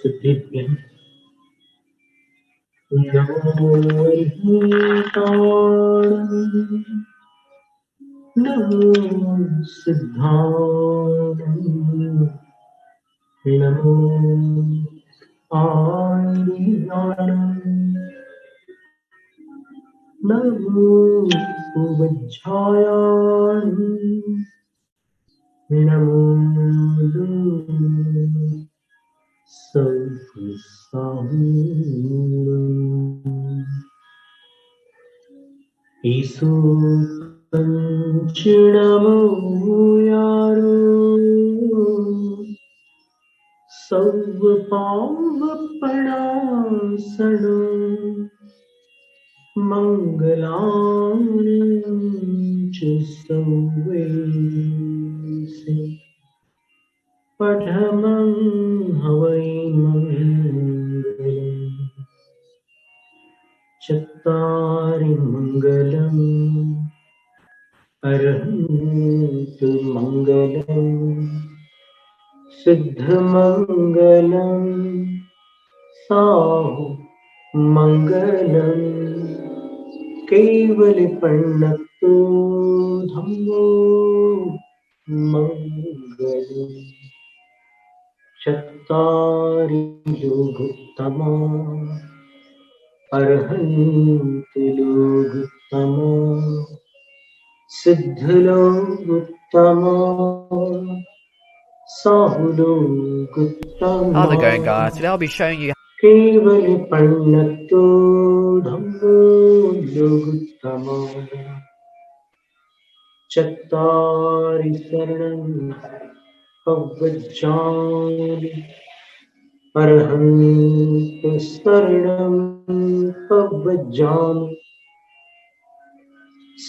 सिद्धिभ्यः नमो अरिहन्ताणं नमो सिद्धाणं नमो आर्याणं नमो वज्रायाणं नमो ईसु पंचनमो यारो सर्वपावपणासनो मंगलां च सर्वेसे पठमं हवै मङ्गलम् चत्वारि मङ्गलम् अरहन्तु मङ्गलम् सिद्धमङ्गलम् साहु मङ्गलम् केवलपण्णतो धम्मो मङ्गलम् चत्वारि योगोत्तमा अर्हन्ति लोकोत्तमा सिद्धलोकोत्तमा साहुलोकोत्तमा। How's it going, guys? Today I'll be showing you केवलपण्णतो धम्मो योगोत्तमा चत्वारि शरणं पवज्जामि अर्हन्ति शरणं पवज्जामि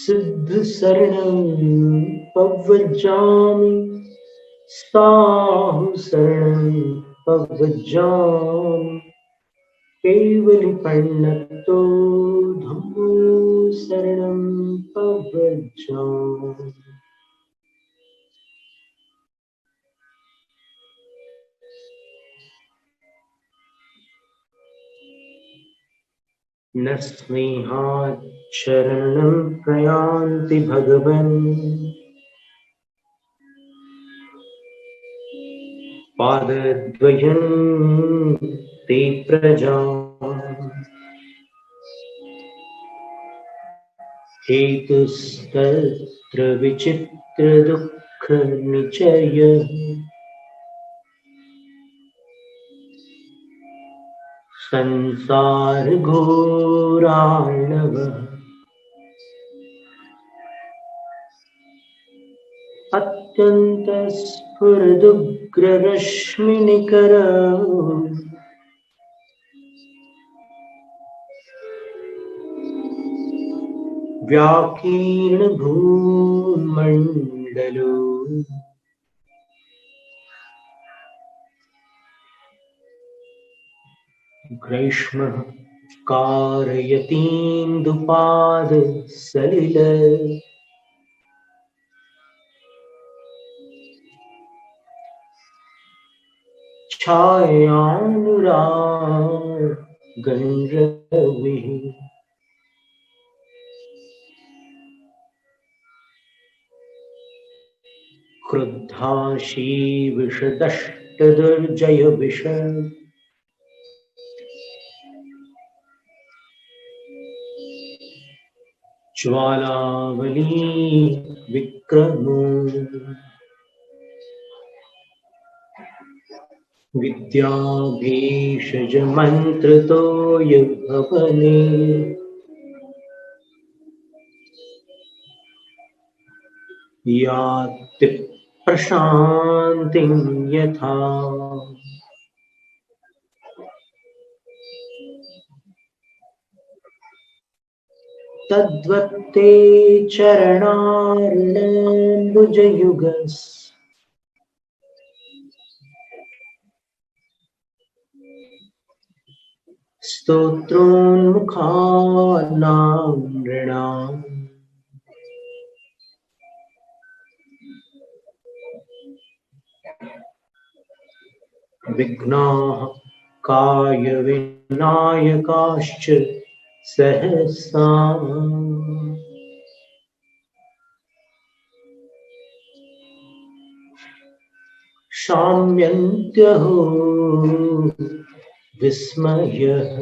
सिद्धशरणं पवज्जामि साहु शरणं पवज्जामि केवलपण्णतो धम्मो शरणं पवज्जामि। न स्नेहात् शरणं प्रयान्ति भगवन् पादद्वयं ते प्रजा हेतुस्तत्र विचित्रदुःखनिचय संसारघोरार्णवः अत्यन्तस्फुरदुग्ररश्मिनिकर व्याकीर्णभूमण्डलो ग्रीष्मः कारयतीन्दुपादसलिल छायानुरागन्धर्विः क्रुद्धाशीविषदष्टदुर्जयविष ज्वालावली विक्रमो विद्याभीषजमन्त्रतो युगभवने याति प्रशान्तिं यथा तद्वत्ते चरणार्णम्बुजयुगस् स्तोत्रोन्मुखानां नृणाम् विघ्नाः कायविनायकाश्च सहसा शाम्यन्त्यहो विस्मयः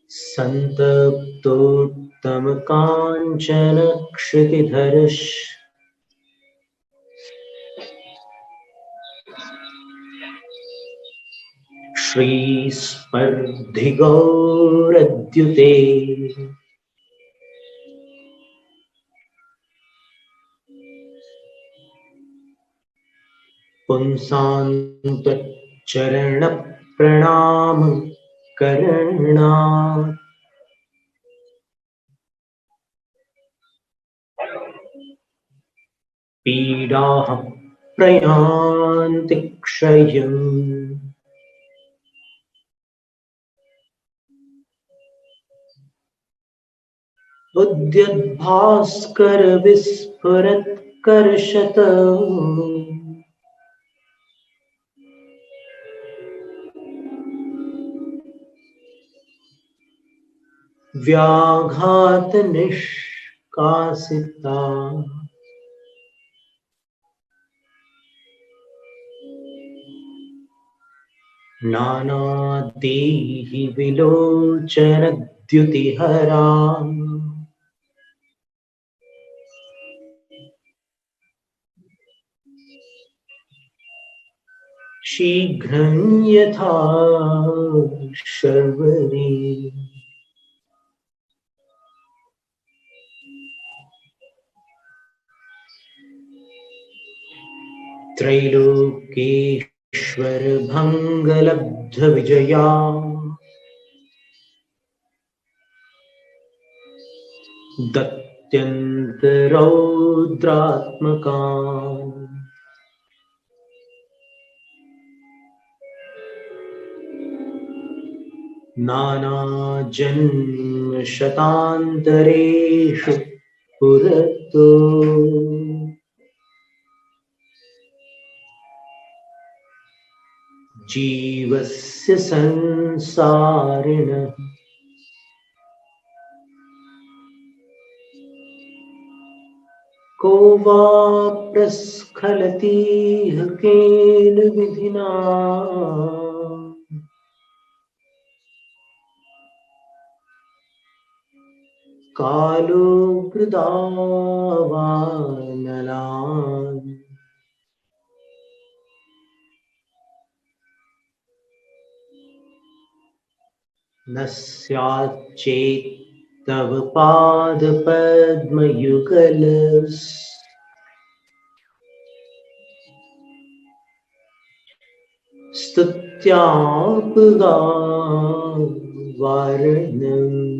सन्तप्तोत्तमकाञ्चन क्षितिधरश् श्रीस्पर्धिगौरद्युते पुंसान्तच्चरणप्रणाम करणात् पीडाः प्रयान्ति क्षयम् उद्यद्भास्कर विस्फुरत्कर्षत व्याघात निष्कासिता नानादेहि विलोचनद्युतिहरा शीघ्रं यथा शर्वरी त्रैलोक्येश्वर भंगलब्ध विजया दत्यन्तरौद्रात्मका नानाजन्म शतान्तरेषु पुरतो जीवस्य संसारिणः को वा प्रस्खलतीह केन विधिना कालो कृदावानलान् न स्याच्चेत्तव पादपद्मयुगल स्तुत्यापगा वारणम्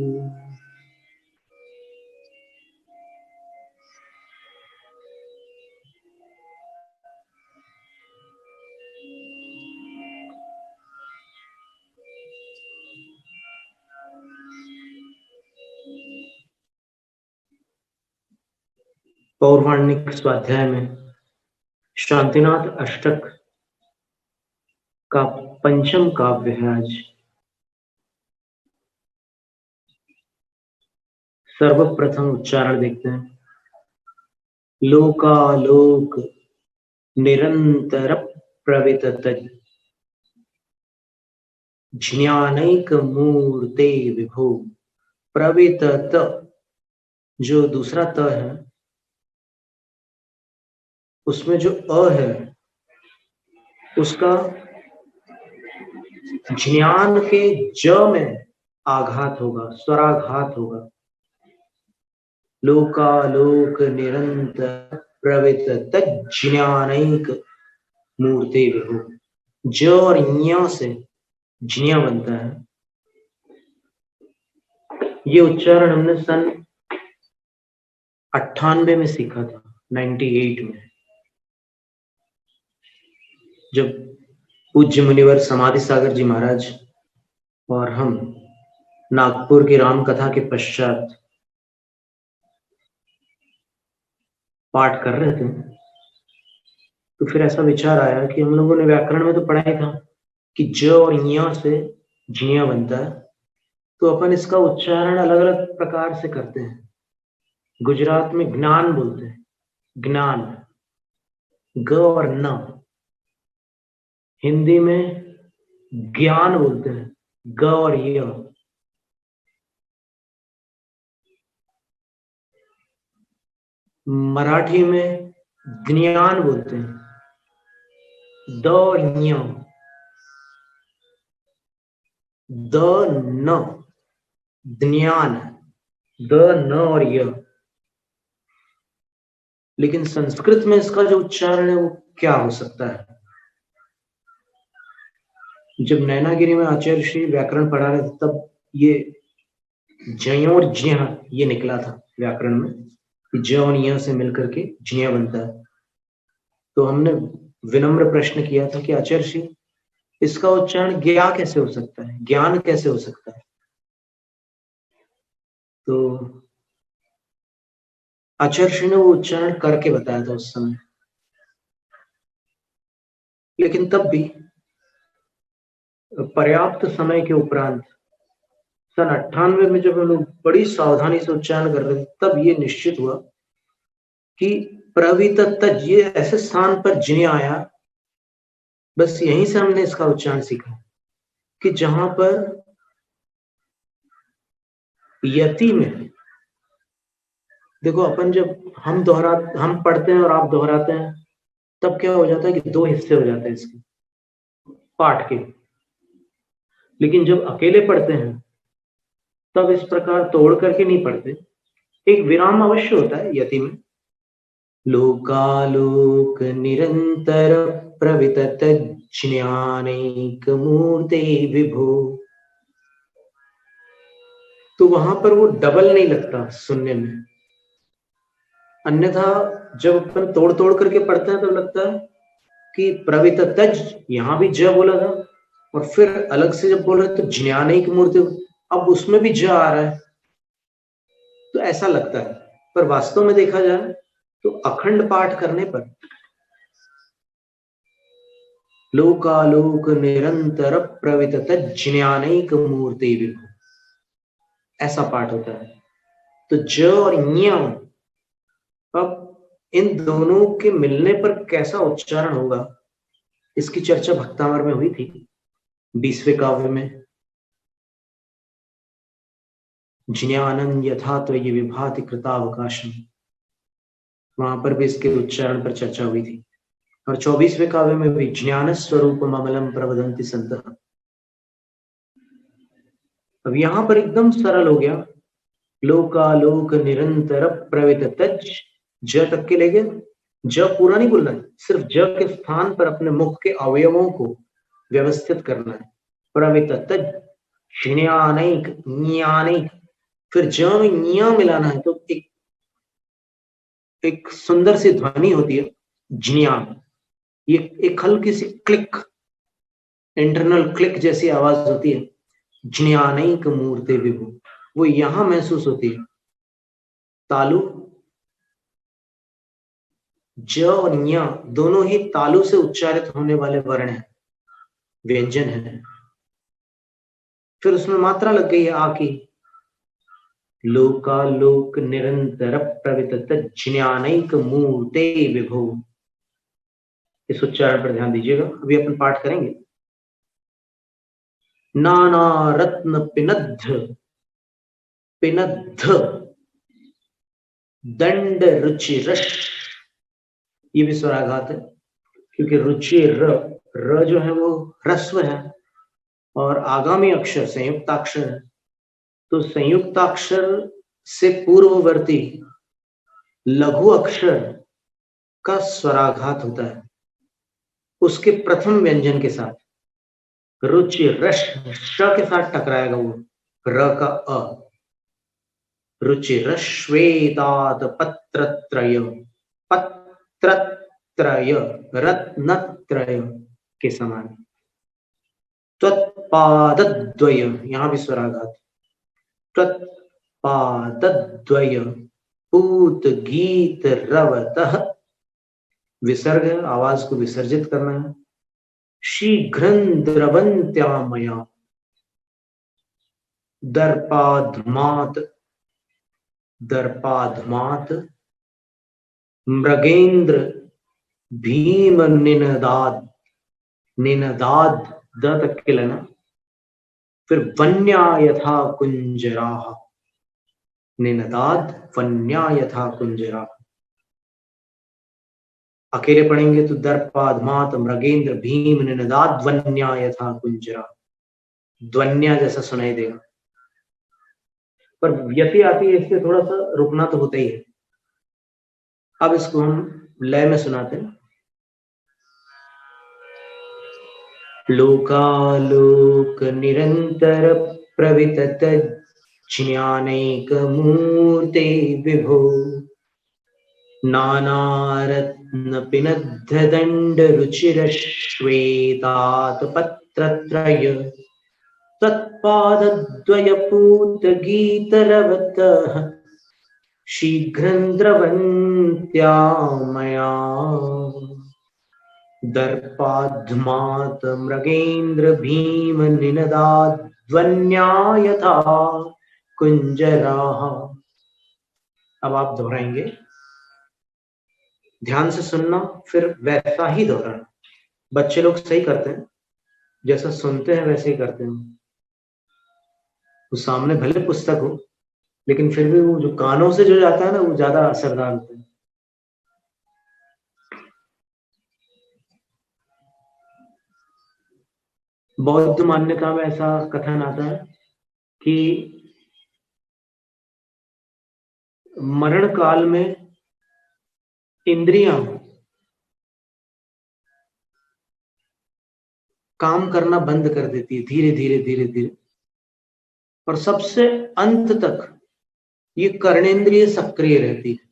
पौराणिक स्वाध्याय में शांतिनाथ अष्टक का पंचम काव्य है आज। सर्वप्रथम उच्चारण देखते हैं। लोकालोक निरंतर प्रवितत ज्ञानैक मूर्ते विभो। प्रवितत जो दूसरा त है उसमें जो अ है उसका ज्ञान के ज में आघात होगा, स्वराघात होगा। लोकालोक निरंतर प्रवितत ज्ञानैक मूर्ते विभो। ज और ञ से ज्ञ बनता है। ये उच्चारण हमने सन 98 में सीखा था, 98 में, जब पूज्य मुनिवर समाधि सागर जी महाराज और हम नागपुर की राम कथा के पश्चात पाठ कर रहे थे तो फिर ऐसा विचार आया कि हम लोगों ने व्याकरण में तो पढ़ा ही था कि ज और ञ से झिया बनता है, तो अपन इसका उच्चारण अलग अलग प्रकार से करते हैं। गुजरात में ज्ञान बोलते हैं, ज्ञान, ग और न। हिंदी में ज्ञान बोलते हैं, ग और य। मराठी में ज्ञान बोलते हैं, द और ञ। द न, ज्ञान, द न और य। लेकिन संस्कृत में इसका जो उच्चारण है वो क्या हो सकता है? जब नैनागिरी में आचार्य श्री व्याकरण पढ़ा रहे थे तब ये जय और ज्ञ ये निकला था व्याकरण में कि ज और य से मिलकर के ज्ञ बनता है। तो हमने विनम्र प्रश्न किया था कि आचार्य श्री इसका उच्चारण ज्ञा कैसे हो सकता है, ज्ञान कैसे हो सकता है? तो आचार्य श्री ने वो उच्चारण करके बताया था उस समय। लेकिन तब भी पर्याप्त समय के उपरांत सन 98 में जब हम लोग बड़ी सावधानी से उच्चारण कर रहे थे तब ये निश्चित हुआ कि प्रवितत, ये ऐसे स्थान पर जिन्हें आया, बस यहीं से हमने इसका उच्चारण सीखा कि जहां पर यति में, देखो अपन जब हम पढ़ते हैं और आप दोहराते हैं तब क्या हो जाता है कि दो हिस्से हो जाते हैं इसके पाठ के। लेकिन जब अकेले पढ़ते हैं तब इस प्रकार तोड़ करके नहीं पढ़ते, एक विराम अवश्य होता है यति में। लोकालोक निरंतर प्रवितत ज्ञानैक मूर्ते विभो, तो वहां पर वो डबल नहीं लगता सुनने में। अन्यथा जब अपन तोड़ तोड़ करके पढ़ते हैं तो लगता है कि प्रवितत, यहां भी ज बोला था और फिर अलग से जब बोल रहे तो ज्ञानैक मूर्ति, अब उसमें भी ज आ रहा है, तो ऐसा लगता है। पर वास्तव में देखा जाए तो अखंड पाठ करने पर लोकालोक निरंतर प्रवितत ज्ञानैक मूर्ति विभो, ऐसा पाठ होता है। तो ज और ञ, अब इन दोनों के मिलने पर कैसा उच्चारण होगा इसकी चर्चा भक्तामर में हुई थी 20वें काव्य में। ज्ञानं यथा त्वयि विभाति कृतावकाशम, वहां पर भी इसके उच्चारण पर चर्चा हुई थी। और 24वें काव्य में भी ज्ञान स्वरूपम अमलम प्रवदन्ति सन्तः। अब यहां पर एकदम सरल हो गया, लोकालोक निरंतर प्रवितत, ज तक के ले गए। ज पूरा नहीं बोलना है, सिर्फ ज के स्थान पर अपने मुख के अवयवों को व्यवस्थित करना है। प्रवितत ज्ञानैक, ज्ञानैक, फिर ज में ञ मिलाना है तो एक सुंदर सी ध्वनि होती है ज्ञान, ये एक हल्की सी क्लिक, इंटरनल क्लिक जैसी आवाज होती है। ज्ञानैक मूर्ति विभु, वो यहां महसूस होती है। तालु, ज और ञ दोनों ही तालु से उच्चारित होने वाले वर्ण हैं, व्यंजन है। फिर उसमें मात्रा लग गई है आ की। लोकालोक निरंतर प्रवितत ज्ञानैक मूर्ते विभो, इस उच्चारण पर ध्यान दीजिएगा। अभी अपन पाठ करेंगे। नाना रत्न पिनद्ध, पिनद्ध दंड रुचिरश, ये भी स्वराघात है क्योंकि रुचिर, र जो है वो ह्रस्व है और आगामी अक्षर संयुक्ताक्षर है, तो संयुक्ताक्षर से पूर्ववर्ती लघु अक्षर का स्वराघात होता है उसके प्रथम व्यंजन के साथ। रुचि रश, श के साथ टकराएगा वो र का अ। रुचि रश्वेतात पत्रत्रय, पत्रत्रय रत्नत्रय के समान। त्वत्पादद्वय, यहां भी स्वराघात। त्वत्पादद्वय पूत गीत रवतः, विसर्ग आवाज को विसर्जित करना है। शीघ्रं द्रवन्त्यामया, दर्पाधमात, दर्पाधमात, मृगेंद्र भीम निनदाद, निनदाद द तक के लेना। फिर वन्या यथा कुंजराः, निनदाद वन्या यथा कुंजराः। अकेले पढ़ेंगे तो दर्पाधमात मृगेंद्र भीम निनदाद वन्या यथा कुंजरा, ध्वन्या जैसा सुनाई देगा। पर यति आती है इसलिए थोड़ा सा रुकना तो होता ही है। अब इसको हम लय में सुनाते हैं। लोकालोक निरंतर प्रवितत ज्ञानैक मूर्ते विभो, नानारत्न पिनद्ध दंड रुचिर श्वेतात पत्रत्रय, तत्पादद्वय पूत गीतरवतः, शीघ्रं द्रवन्त्या मया। दर्पाधमात मृगेंद्र भीम निनदाद ध्वन्या यथा कुंजराः। अब आप दोहराएंगे, ध्यान से सुनना, फिर वैसा ही दोहराना। बच्चे लोग सही करते हैं, जैसा सुनते हैं वैसे ही करते हैं। वो सामने भले पुस्तक हो, लेकिन फिर भी वो जो कानों से जो जाता है ना, वो ज्यादा असरदार होता है। बौद्ध मान्यता में ऐसा कथन आता है कि मरण काल में इंद्रियां काम करना बंद कर देती है, धीरे धीरे धीरे धीरे, और सबसे अंत तक ये कर्णेंद्रिय सक्रिय रहती है।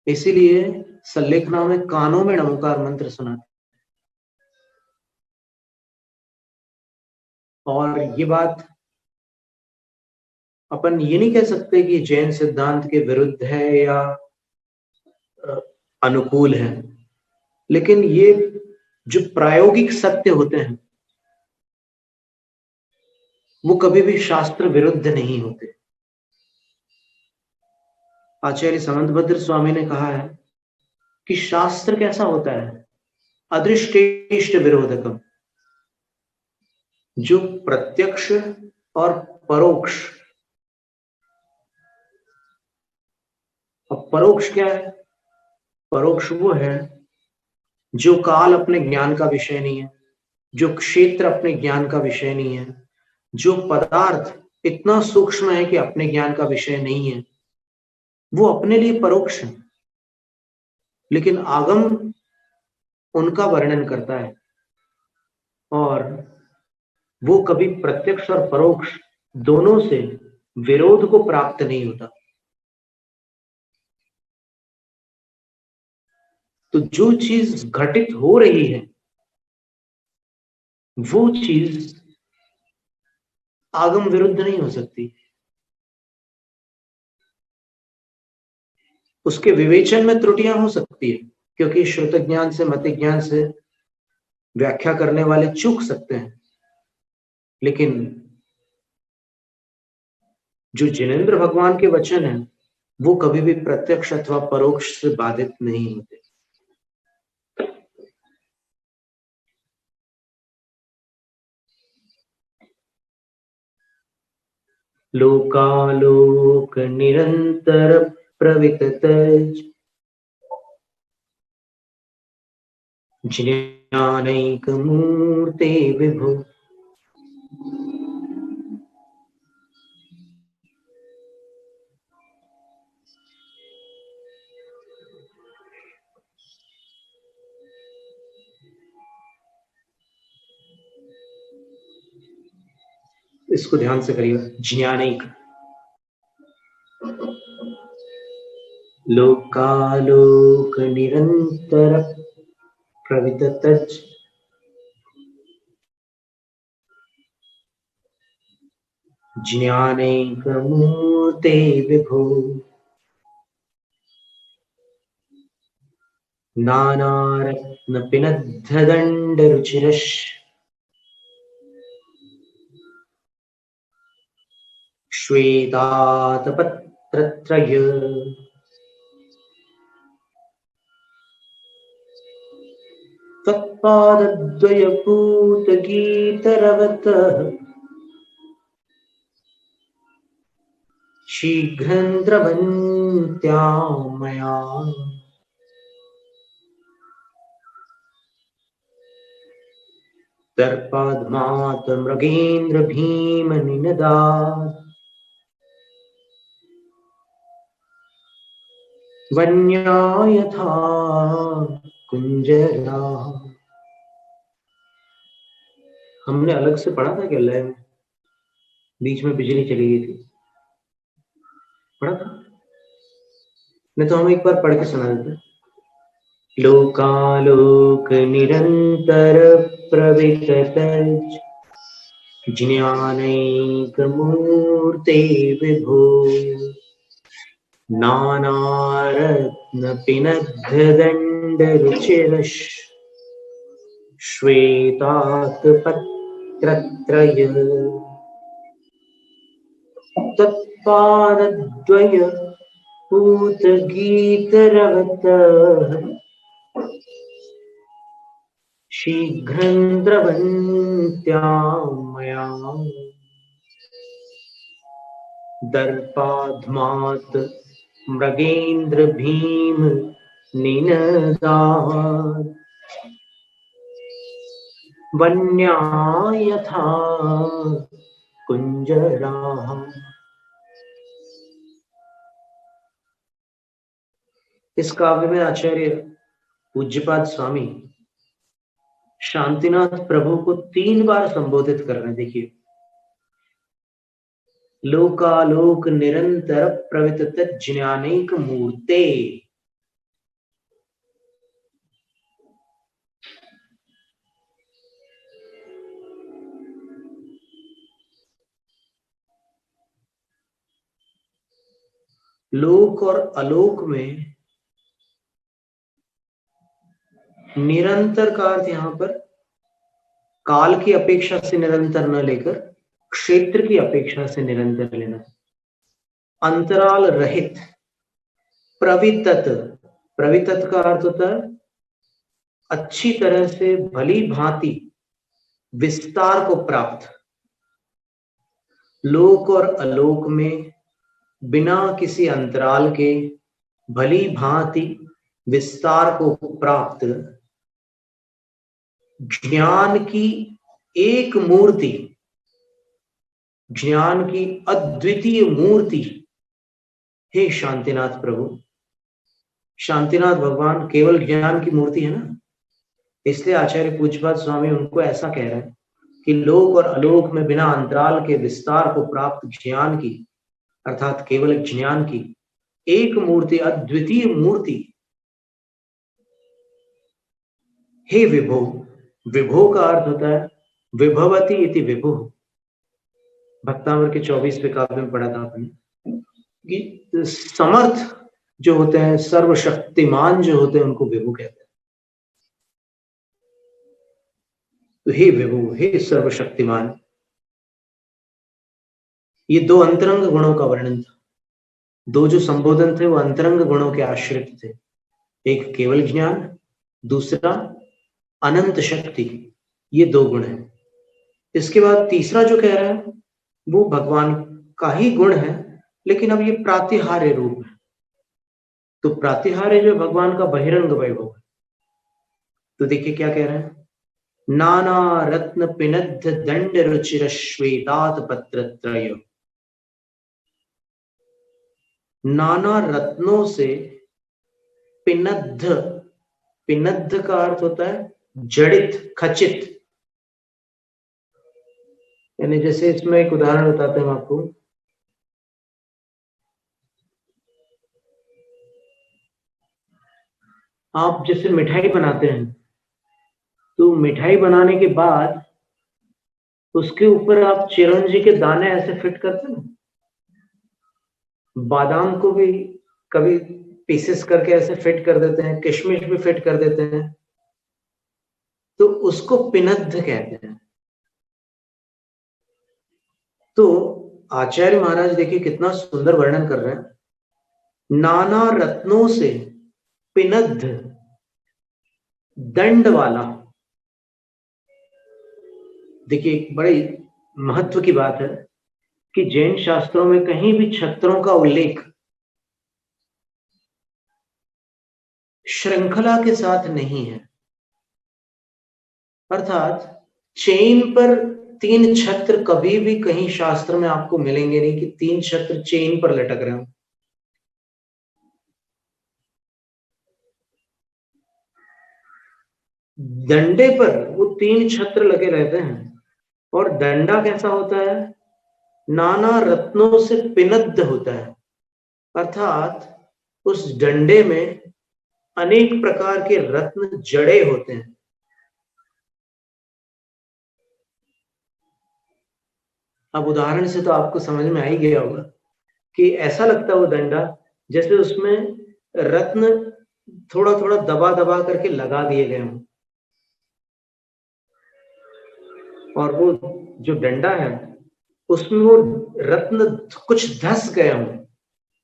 इसीलिए सल्लेखना में कानों में नमोकार मंत्र सुनाते। और ये बात अपन ये नहीं कह सकते कि जैन सिद्धांत के विरुद्ध है या अनुकूल है, लेकिन ये जो प्रायोगिक सत्य होते हैं वो कभी भी शास्त्र विरुद्ध नहीं होते। आचार्य समंतभद्र स्वामी ने कहा है कि शास्त्र कैसा होता है, अदृष्टेष्ट विरोधकम, जो प्रत्यक्ष और परोक्ष। अब परोक्ष क्या है? परोक्ष वो है जो काल अपने ज्ञान का विषय नहीं है, जो क्षेत्र अपने ज्ञान का विषय नहीं है, जो पदार्थ इतना सूक्ष्म है कि अपने ज्ञान का विषय नहीं है, वो अपने लिए परोक्ष है। लेकिन आगम उनका वर्णन करता है, और वो कभी प्रत्यक्ष और परोक्ष दोनों से विरोध को प्राप्त नहीं होता। तो जो चीज घटित हो रही है वो चीज आगम विरुद्ध नहीं हो सकती। उसके विवेचन में त्रुटियां हो सकती है, क्योंकि श्रुत ज्ञान से मति ज्ञान से व्याख्या करने वाले चूक सकते हैं, लेकिन जो जिनेंद्र भगवान के वचन हैं वो कभी भी प्रत्यक्ष अथवा परोक्ष से बाधित नहीं होते। लोकालोक निरंतर प्रवितत ज्ञानैक मूर्ते विभो, इसको ध्यान से करिए। ज्ञानैक, लोकालोक निरंतर प्रवितत, ज्ञानैकमूर्ते विभो नानारत्नपिनद्धदण्डरुचिरः श्वेतातपत्रत्रय तत्पादद्वयपूतगीतरवतः शीघ्रं द्रवन्त्यां मया दर्पाद्मात् मृगेन्द्र भीमनिनदात् वन्या यथा कुंजरा। हमने अलग से पढ़ा था क्या लय में? बीच में बिजली चली गई थी, पढ़ा था? नहीं तो हम एक बार पढ़ के सुना देते। लोकालोक निरंतर प्रविततज ज्ञानैकमूर्ते विभो नानारत्नपिनद्धदण्डरुचिरः श्वेतातपत्रत्रय तत्पादद्वय पूतगीतरवतः शीघ्रं द्रवन्त्यां मया दर्पाध्मात् मृगेन्द्र भीम निनदात् वन्या यथा कुंजराः। इस काव्य में आचार्य पूज्यपाद स्वामी शांतिनाथ प्रभु को 3 बार संबोधित कर रहे हैं। देखिए, लोकालोक निरंतर प्रवितत ज्ञानैक मूर्ते। लोक और अलोक में निरंतर का अर्थ यहां पर काल की अपेक्षा से निरंतर न लेकर क्षेत्र की अपेक्षा से निरंतर लेना। अंतराल रहित, प्रवितत। प्रवितत का अर्थ होता है अच्छी तरह से भली भांति विस्तार को प्राप्त। लोक और अलोक में बिना किसी अंतराल के भली भांति विस्तार को प्राप्त ज्ञान की एक मूर्ति, ज्ञान की अद्वितीय मूर्ति हे शांतिनाथ प्रभु। शांतिनाथ भगवान केवल ज्ञान की मूर्ति है ना, इसलिए आचार्य पूज्यपाद स्वामी उनको ऐसा कह रहे हैं कि लोक और अलोक में बिना अंतराल के विस्तार को प्राप्त ज्ञान की, अर्थात केवल ज्ञान की एक मूर्ति, अद्वितीय मूर्ति हे विभो। विभो का अर्थ होता है विभवती इति विभु। भक्तामृत के 24वें काव्य में पढ़ा था आपने कि समर्थ जो होते हैं, सर्वशक्तिमान जो होते हैं, उनको विभु कहते हैं। तो हे विभु, हे सर्वशक्तिमान। ये 2 अंतरंग गुणों का वर्णन था। 2 जो संबोधन थे वो अंतरंग गुणों के आश्रित थे। एक केवल ज्ञान, दूसरा अनंत शक्ति। ये 2 गुण हैं। इसके बाद तीसरा जो कह रहा है वो भगवान का ही गुण है, लेकिन अब ये प्रातिहार्य रूप है। तो प्रातिहार्य जो भगवान का बहिरंग वैभव है। तो देखिए क्या कह रहे हैं, नाना रत्न पिनद्ध दंड रुचिर श्वेतात पत्रत्रय। नाना रत्नों से पिनद्ध, पिनद्ध का अर्थ होता है जड़ित, खचित। यानी जैसे इसमें एक उदाहरण बताते हैं आपको। आप जैसे मिठाई बनाते हैं, तो मिठाई बनाने के बाद उसके ऊपर आप चिरंजी के दाने ऐसे फिट करते ना, बादाम को भी कभी पीसेस करके ऐसे फिट कर देते हैं, किशमिश भी फिट कर देते हैं, तो उसको पिनद्ध कहते हैं। तो आचार्य महाराज देखिए कितना सुंदर वर्णन कर रहे हैं, नाना रत्नों से पिनद्ध दंड वाला। देखिए एक बड़ी महत्व की बात है कि जैन शास्त्रों में कहीं भी छत्रों का उल्लेख श्रृंखला के साथ नहीं है, अर्थात चेन पर 3 छत्र कभी भी कहीं शास्त्र में आपको मिलेंगे नहीं कि 3 छत्र चेन पर लटक रहे हो। डंडे पर वो 3 छत्र लगे रहते हैं, और डंडा कैसा होता है, नाना रत्नों से पिनद्ध होता है, अर्थात उस डंडे में अनेक प्रकार के रत्न जड़े होते हैं। अब उदाहरण से तो आपको समझ में आ ही गया होगा कि ऐसा लगता है वो डंडा जैसे उसमें रत्न थोड़ा थोड़ा दबा दबा करके लगा दिए गए हों, और वो जो डंडा है उसमें वो रत्न कुछ धस गए हों,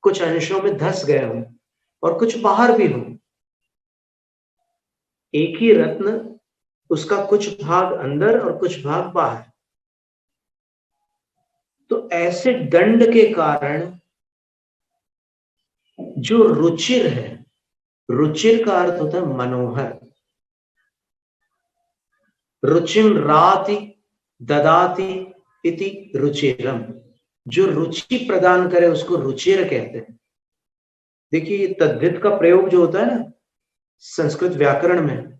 कुछ अंशों में धस गए हों और कुछ बाहर भी हों। एक ही रत्न, उसका कुछ भाग अंदर और कुछ भाग बाहर। तो ऐसे दंड के कारण जो रुचिर है, रुचिर का अर्थ होता है मनोहर, रुचिम राति ददाति इति रुचिरम, जो रुचि प्रदान करे उसको रुचिर कहते हैं। देखिए तद्धित का प्रयोग जो होता है ना संस्कृत व्याकरण में,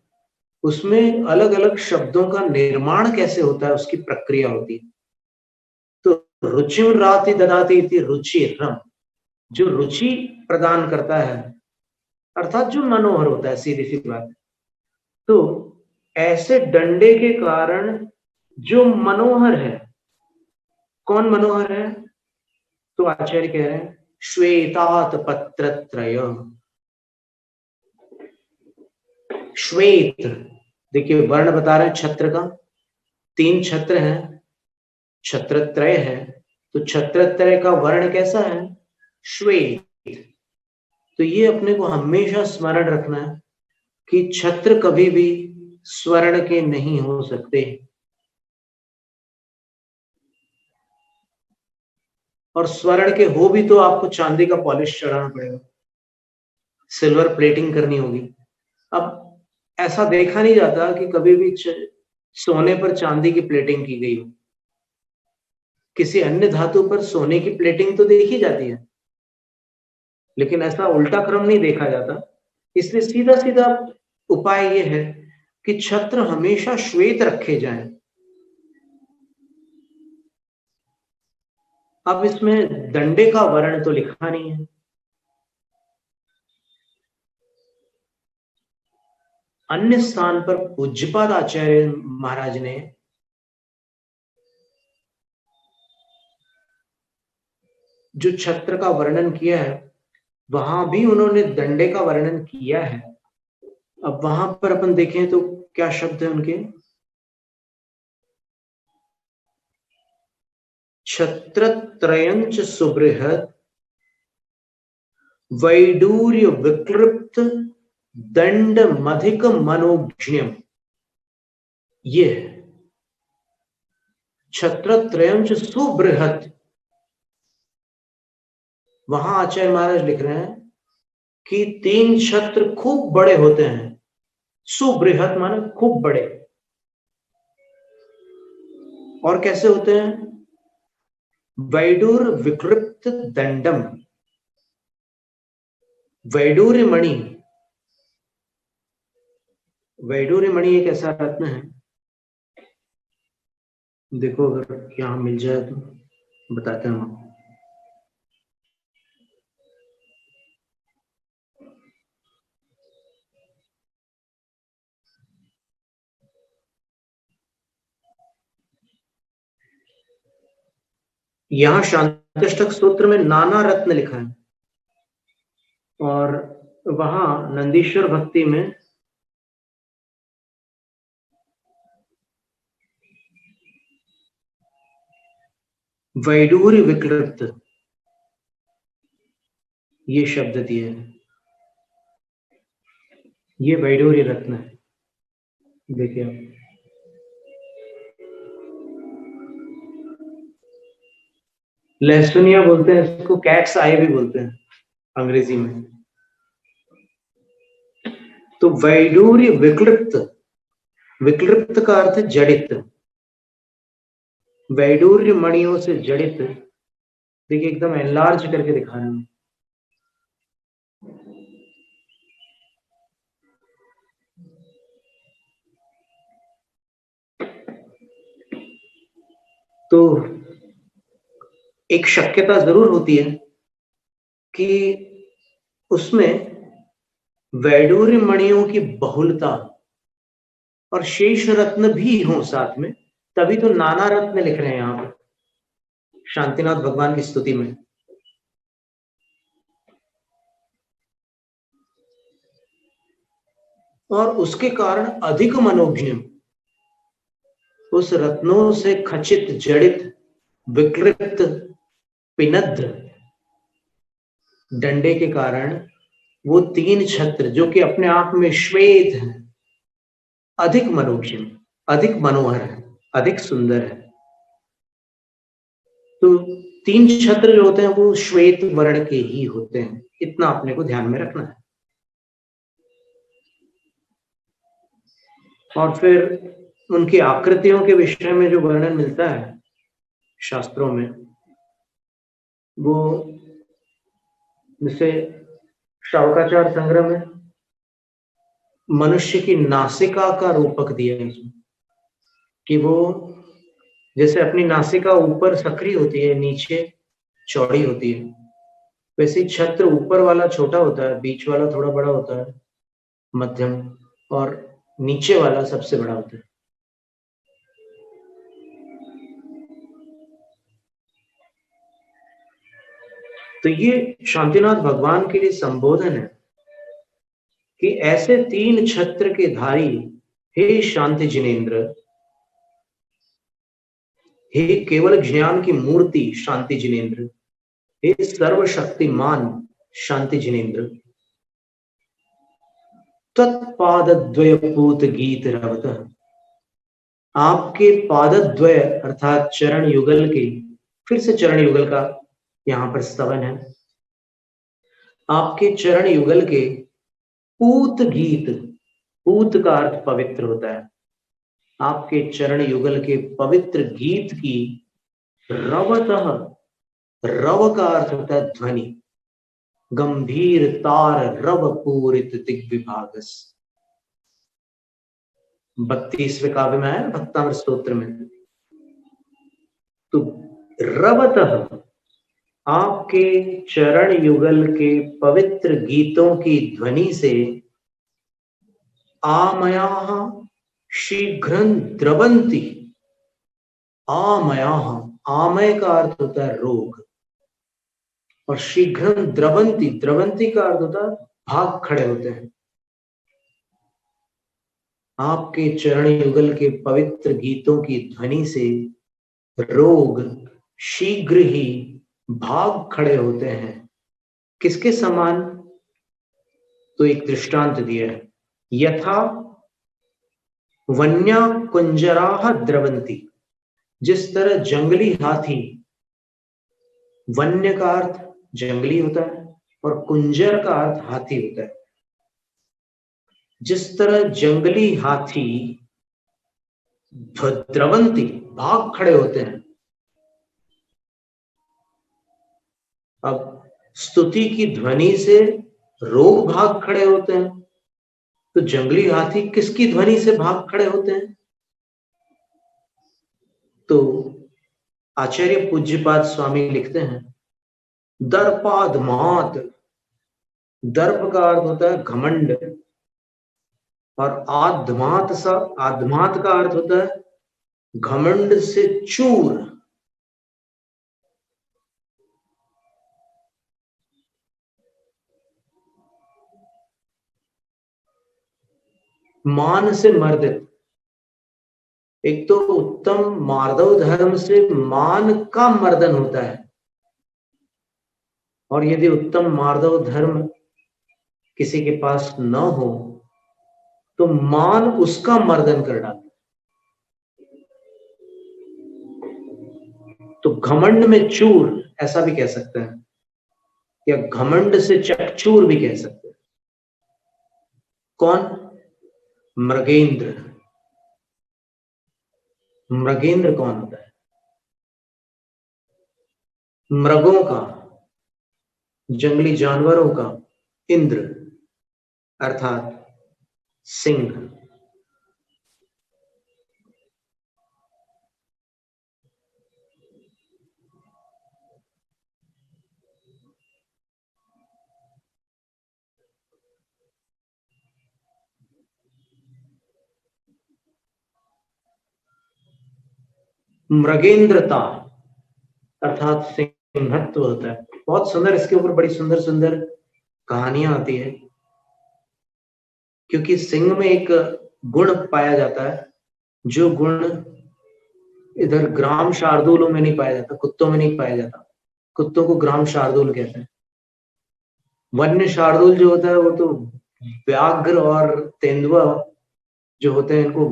उसमें अलग अलग शब्दों का निर्माण कैसे होता है उसकी प्रक्रिया होती है। तो रुचिम राति ददाति इति रुचिरम, जो रुचि प्रदान करता है अर्थात जो मनोहर होता है, सीधी सी बात। तो ऐसे डंडे के कारण जो मनोहर है, कौन मनोहर है, तो आचार्य कह रहे हैं श्वेतात पत्रत्रय। श्वेत, देखिए वर्ण बता रहे हैं छत्र का, 3 छत्र हैं, छत्रत्रय है, तो छत्रत्रय का वर्ण कैसा है, श्वेत। तो ये अपने को हमेशा स्मरण रखना है कि छत्र कभी भी स्वर्ण के नहीं हो सकते, और स्वर्ण के हो भी तो आपको चांदी का पॉलिश चढ़ाना पड़ेगा, सिल्वर प्लेटिंग करनी होगी। अब ऐसा देखा नहीं जाता कि कभी भी सोने पर चांदी की प्लेटिंग की गई हो, किसी अन्य धातु पर सोने की प्लेटिंग तो देखी जाती है, लेकिन ऐसा उल्टा क्रम नहीं देखा जाता। इसलिए सीधा सीधा उपाय यह है कि छत्र हमेशा श्वेत रखे जाएं। अब इसमें दंडे का वर्ण तो लिखा नहीं है, अन्य स्थान पर पूज्यपाद आचार्य महाराज ने जो छत्र का वर्णन किया है वहां भी उन्होंने दंडे का वर्णन किया है। अब वहां पर अपन देखें तो क्या शब्द है उनके, छत्रत्रयंच सुबृहत वैडूर्य विकृप्त दंड मधिक मनोज्ञम। ये छत्रत्रयंच सुबृहत, वहां आचार्य महाराज लिख रहे हैं कि 3 छत्र खूब बड़े होते हैं, सुबृहत माने खूब बड़े। और कैसे होते हैं, वैडूर विकृप्त दंडम, वैडूर्य मणि, वैडूर्य मणि एक ऐसा रत्न है, देखो अगर यहां मिल जाए तो बताते हैं हम। यहां शांतिष्ठक सूत्र में नाना रत्न लिखा है और वहां नंदीश्वर भक्ति में वैडूर्य विक्लिप्त ये शब्द दिए हैं। ये वैडूर्य रत्न है, देखिए आप। लहसुनिया बोलते हैं इसको, कैट्स आई भी बोलते हैं अंग्रेजी में। तो वैडूर्य विक्लिप्त, विक्लिप्त का अर्थ है जड़ित, वैडूर्य मणियों से जड़ित। देखिए एकदम एनलार्ज करके दिखा रहे हैं। तो एक शक्यता जरूर होती है कि उसमें वैडूर्य मणियों की बहुलता और शेष रत्न भी हो साथ में, तभी तो नाना रत्न लिख रहे हैं यहां पर शांतिनाथ भगवान की स्तुति में। और उसके कारण अधिक मनोज्ञ, उस रत्नों से खचित जड़ित विकृत पिनद्ध डंडे के कारण वो 3 छत्र जो कि अपने आप में श्वेत है, अधिक मनोज्ञ, अधिक मनोहर है, अधिक सुंदर है। तो 3 छत्र जो होते हैं वो श्वेत वर्ण के ही होते हैं, इतना अपने को ध्यान में रखना है। और फिर उनकी आकृतियों के विषय में जो वर्णन मिलता है शास्त्रों में, वो जैसे शावकाचार संग्रह में मनुष्य की नासिका का रूपक दिया है इसमें, कि वो जैसे अपनी नासिका ऊपर सकरी होती है, नीचे चौड़ी होती है, वैसे छत्र ऊपर वाला छोटा होता है, बीच वाला थोड़ा बड़ा होता है, मध्यम, और नीचे वाला सबसे बड़ा होता है। तो ये शांतिनाथ भगवान के लिए संबोधन है कि ऐसे 3 छत्र के धारी हे शांति जिनेन्द्र, हे केवल ज्ञान की मूर्ति शांति जिनेन्द्र, हे सर्वशक्तिमान शांति जिनेन्द्र, तत्पादद्वय पूत गीत रवत, आपके पादद्वय अर्थात चरण युगल के, फिर से चरण युगल का यहां पर स्तवन है, आपके चरण युगल के पूत गीत, पूत का अर्थ पवित्र होता है, आपके चरण युगल के पवित्र गीत की रवतः, रव का अर्थ होता है ध्वनि, गंभीर तार रव पूरित दिग्विभागस, 32वें काव्य में है भक्तामृत स्तोत्र में। तो रवतः, आपके चरण युगल के पवित्र गीतों की ध्वनि से आमयाः शीघ्रं द्रवंती, आमयाः, आमय का अर्थ होता है रोग, और शीघ्रं द्रवंती, द्रवंती का अर्थ होता है भाग खड़े होते हैं। आपके चरण युगल के पवित्र गीतों की ध्वनि से रोग शीघ्र ही भाग खड़े होते हैं। किसके समान? तो एक दृष्टांत दिया है, यथा वन्या कुंजराः द्रवंती, जिस तरह जंगली हाथी, वन्य का अर्थ जंगली होता है और कुंजर का अर्थ हाथी होता है, जिस तरह जंगली हाथी द्रवंती भाग खड़े होते हैं। अब स्तुति की ध्वनि से रोग भाग खड़े होते हैं, तो जंगली हाथी किसकी ध्वनि से भाग खड़े होते हैं? तो आचार्य पूज्यपाद स्वामी लिखते हैं, दर्पादमात, दर्प का अर्थ होता है घमंड, और आधमात का अर्थ होता है घमंड से चूर। मान से मर्दित। एक तो उत्तम मार्दव धर्म से मान का मर्दन होता है, और यदि उत्तम मार्दव धर्म किसी के पास न हो तो मान उसका मर्दन कर डालता। तो घमंड में चूर ऐसा भी कह सकते हैं, या घमंड से चकचूर भी कह सकते हैं। कौन? मृगेंद्र। मृगेंद्र कौन होता है? मृगों का, जंगली जानवरों का इंद्र अर्थात सिंह। मृगेंद्रता अर्थात सिंहत्व होता है। बहुत सुंदर, इसके ऊपर बड़ी सुंदर सुंदर कहानियां आती है, क्योंकि सिंह में एक गुण पाया जाता है जो गुण इधर ग्राम शार्दूलों में नहीं पाया जाता, कुत्तों में नहीं पाया जाता। कुत्तों को ग्राम शार्दूल कहते हैं। वन्य शार्दूल जो होता है वो तो व्याघ्र और तेंदुआ जो होते हैं इनको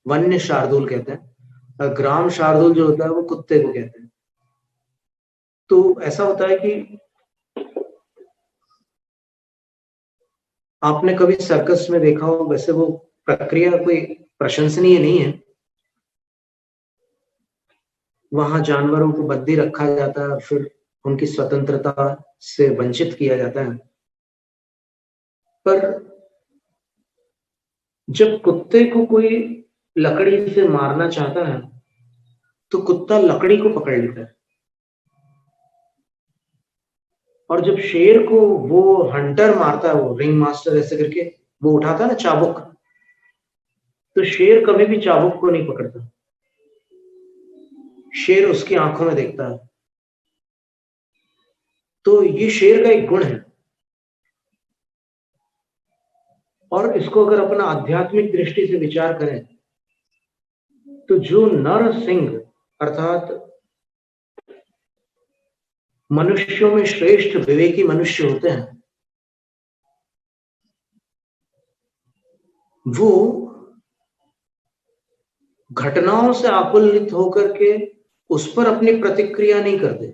वन्य शार्दूल कहते हैं, और ग्राम शार्दूल जो होता है वो कुत्ते को कहते हैं। तो ऐसा होता है कि आपने कभी सर्कस में देखा हो, वैसे वो प्रक्रिया कोई प्रशंसनीय नहीं है। वहां जानवरों को बंदी रखा जाता है, फिर उनकी स्वतंत्रता से वंचित किया जाता है। पर जब कुत्ते को कोई लकड़ी से मारना चाहता है तो कुत्ता लकड़ी को पकड़ लेता है, और जब शेर को वो हंटर मारता है, वो रिंग मास्टर ऐसे करके वो उठाता है ना चाबुक, तो शेर कभी भी चाबुक को नहीं पकड़ता। शेर उसकी आंखों में देखता है। तो ये शेर का एक गुण है। और इसको अगर अपना आध्यात्मिक दृष्टि से विचार करें तो जो नर सिंह अर्थात मनुष्यों में श्रेष्ठ विवेकी मनुष्य होते हैं, वो घटनाओं से आकुलित होकर के उस पर अपनी प्रतिक्रिया नहीं करते,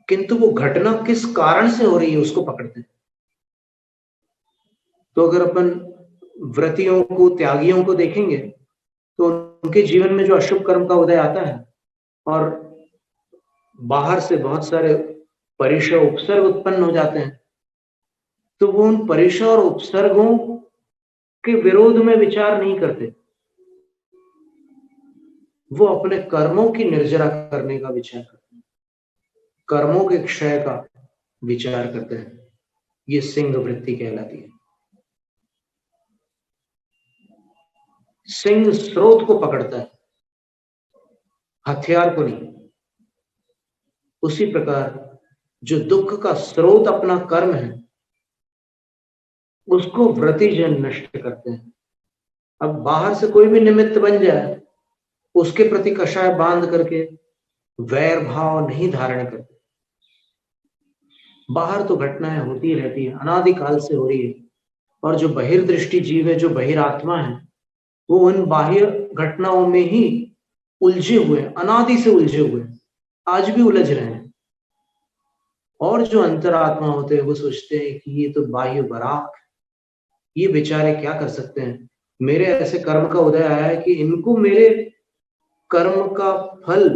किंतु वो घटना किस कारण से हो रही है उसको पकड़ते हैं। तो अगर अपन व्रतियों को, त्यागियों को देखेंगे तो उनके जीवन में जो अशुभ कर्म का उदय आता है और बाहर से बहुत सारे परिशय उपसर्ग उत्पन्न हो जाते हैं, तो वो उन परिशय और उपसर्गों के विरोध में विचार नहीं करते, वो अपने कर्मों की निर्जरा करने का विचार करते हैं, कर्मों के क्षय का विचार करते हैं। ये सिंह वृत्ति कहलाती है। सिंह स्रोत को पकड़ता है, हथियार को नहीं। उसी प्रकार जो दुख का स्रोत अपना कर्म है उसको व्रतिजन नष्ट करते हैं। अब बाहर से कोई भी निमित्त बन जाए उसके प्रति कषाय बांध करके वैर भाव नहीं धारण करते। बाहर तो घटनाएं होती रहती है, अनादिकाल से हो रही है, और जो बहिर्दृष्टि जीव है, जो बहिरात्मा है, वो उन बाह्य घटनाओं में ही उलझे हुए, अनादि से उलझे हुए, आज भी उलझ रहे हैं। और जो अंतरात्मा होते हैं वो सोचते हैं कि ये तो बाह्य बराक, ये बेचारे क्या कर सकते हैं, मेरे ऐसे कर्म का उदय आया है कि इनको मेरे कर्म का फल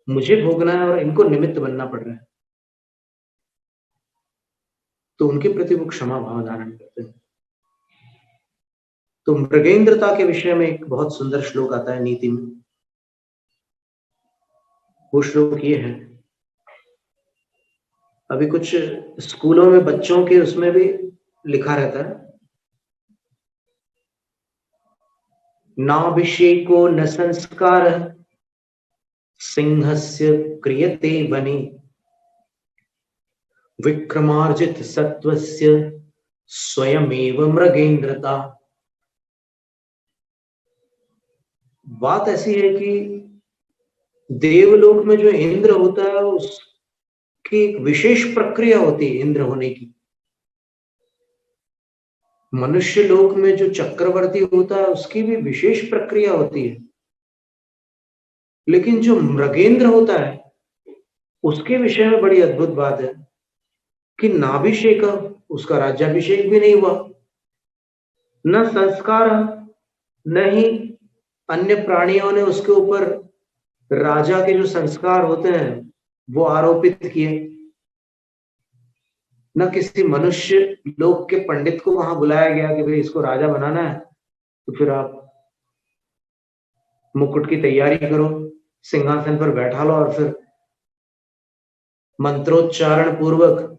मुझे भोगना है और इनको निमित्त बनना पड़ रहा है। तो उनके प्रति वो क्षमा भाव धारण करते हैं। तो मृगेंद्रता के विषय में एक बहुत सुंदर श्लोक आता है नीति में। वो श्लोक ये है, अभी कुछ स्कूलों में बच्चों के उसमें भी लिखा रहता है, नाभिषेको न संस्कार सिंहस्य क्रियते वने विक्रमार्जित सत्वस्य स्वयमेव मृगेंद्रता। बात ऐसी है कि देवलोक में जो इंद्र होता है उसकी एक विशेष प्रक्रिया होती है इंद्र होने की। मनुष्य लोक में जो चक्रवर्ती होता है उसकी भी विशेष प्रक्रिया होती है, लेकिन जो मृगेंद्र होता है उसके विषय में बड़ी अद्भुत बात है कि नाभिषेक, उसका राज्याभिषेक भी नहीं हुआ, न संस्कार, न ही अन्य प्राणियों ने उसके ऊपर राजा के जो संस्कार होते हैं वो आरोपित किए, न किसी मनुष्य लोक के पंडित को वहां बुलाया गया कि भाई इसको राजा बनाना है तो फिर आप मुकुट की तैयारी करो, सिंहासन पर बैठा लो और फिर मंत्रोच्चारण पूर्वक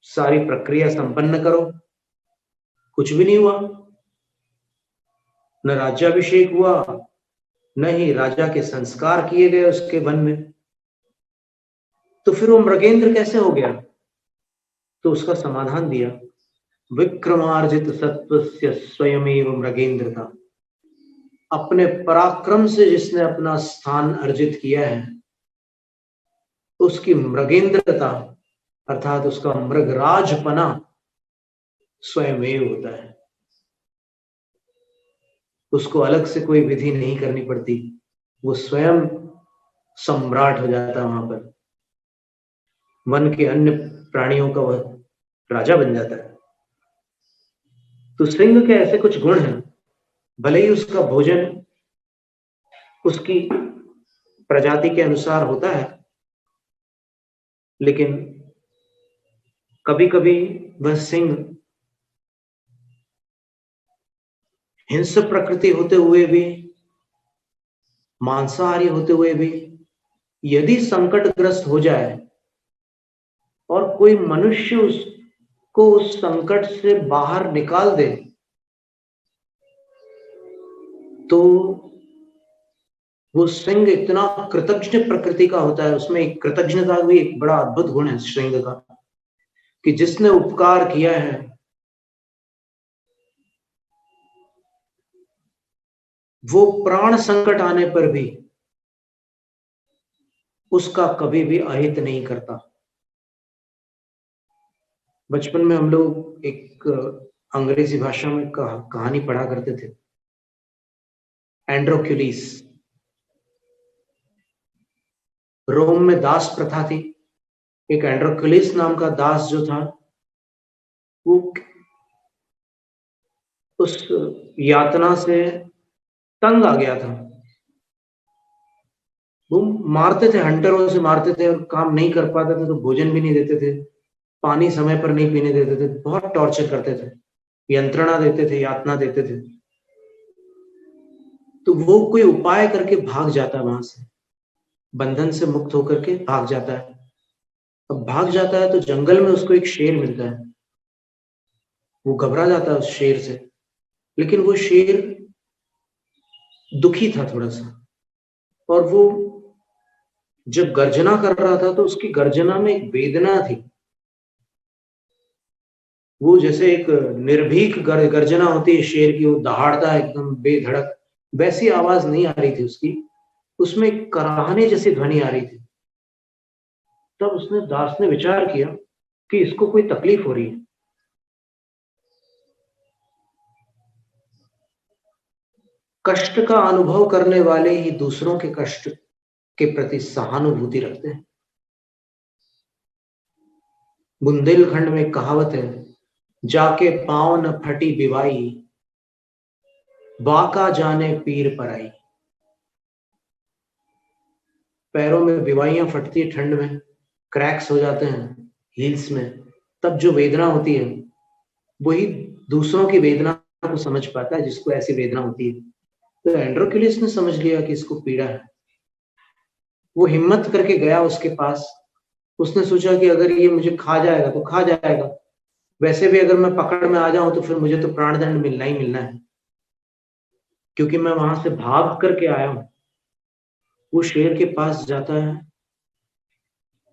सारी प्रक्रिया संपन्न करो। कुछ भी नहीं हुआ, न राज्याभिषेक हुआ, न ही राजा के संस्कार किए गए उसके वन में। तो फिर वो मृगेंद्र कैसे हो गया? तो उसका समाधान दिया, विक्रमार्जित सत्वस्य स्वयमेव मृगेंद्रता। अपने पराक्रम से जिसने अपना स्थान अर्जित किया है उसकी मृगेंद्रता अर्थात उसका मृगराजपना स्वयमेव होता है। उसको अलग से कोई विधि नहीं करनी पड़ती, वो स्वयं सम्राट हो जाता है वहां पर। वन के अन्य प्राणियों का वह राजा बन जाता है। तो सिंह के ऐसे कुछ गुण हैं, भले ही उसका भोजन उसकी प्रजाति के अनुसार होता है, लेकिन कभी कभी वह सिंह हिंसक प्रकृति होते हुए भी, मांसाहारी होते हुए भी, यदि संकटग्रस्त हो जाए और कोई मनुष्य उसको उस संकट से बाहर निकाल दे तो वो सिंह इतना कृतज्ञ प्रकृति का होता है। उसमें एक कृतज्ञता भी एक बड़ा अद्भुत गुण है सिंह का, कि जिसने उपकार किया है वो प्राण संकट आने पर भी उसका कभी भी अहित नहीं करता। बचपन में हम लोग एक अंग्रेजी भाषा में कहानी पढ़ा करते थे, एंड्रोक्यूलिस। रोम में दास प्रथा थी। एक एंड्रोक्यूलिस नाम का दास जो था वो उस यातना से तंग आ गया था। वो मारते थे, हंटरों से मारते थे और काम नहीं कर पाते थे तो भोजन भी नहीं देते थे, पानी समय पर नहीं पीने देते थे, बहुत टॉर्चर करते थे, यंत्रणा देते थे, यातना देते थे। तो वो कोई उपाय करके भाग जाता है वहां से, बंधन से मुक्त होकर के भाग जाता है। अब भाग जाता है तो जंगल में उसको एक शेर मिलता है। वो घबरा जाता है उस शेर से, लेकिन वो शेर दुखी था थोड़ा सा, और वो जब गर्जना कर रहा था तो उसकी गर्जना में एक वेदना थी। वो जैसे एक निर्भीक गर्जना होती है शेर की, वो दहाड़ता है एकदम बेधड़क, वैसी आवाज नहीं आ रही थी उसकी, उसमें कराहने जैसी ध्वनि आ रही थी। तब उसने दास ने विचार किया कि इसको कोई तकलीफ हो रही है। कष्ट का अनुभव करने वाले ही दूसरों के कष्ट के प्रति सहानुभूति रखते हैं। बुंदेलखंड में कहावत है, जाके पांव न फटी बिवाई, बाका जाने पीर पराई। पैरों में बिवाइयां फटती है ठंड में, क्रैक्स हो जाते हैं हील्स में, तब जो वेदना होती है वही दूसरों की वेदना को समझ पाता है जिसको ऐसी वेदना होती है। तो एंड्रोक्यूलिस ने समझ लिया कि इसको पीड़ा है। वो हिम्मत करके गया उसके पास। उसने सोचा कि अगर ये मुझे खा जाएगा तो खा जाएगा, वैसे भी अगर मैं पकड़ में आ जाऊं तो फिर मुझे तो प्राणदंड मिलना ही मिलना है, क्योंकि मैं वहां से भाग करके आया हूं। वो शेर के पास जाता है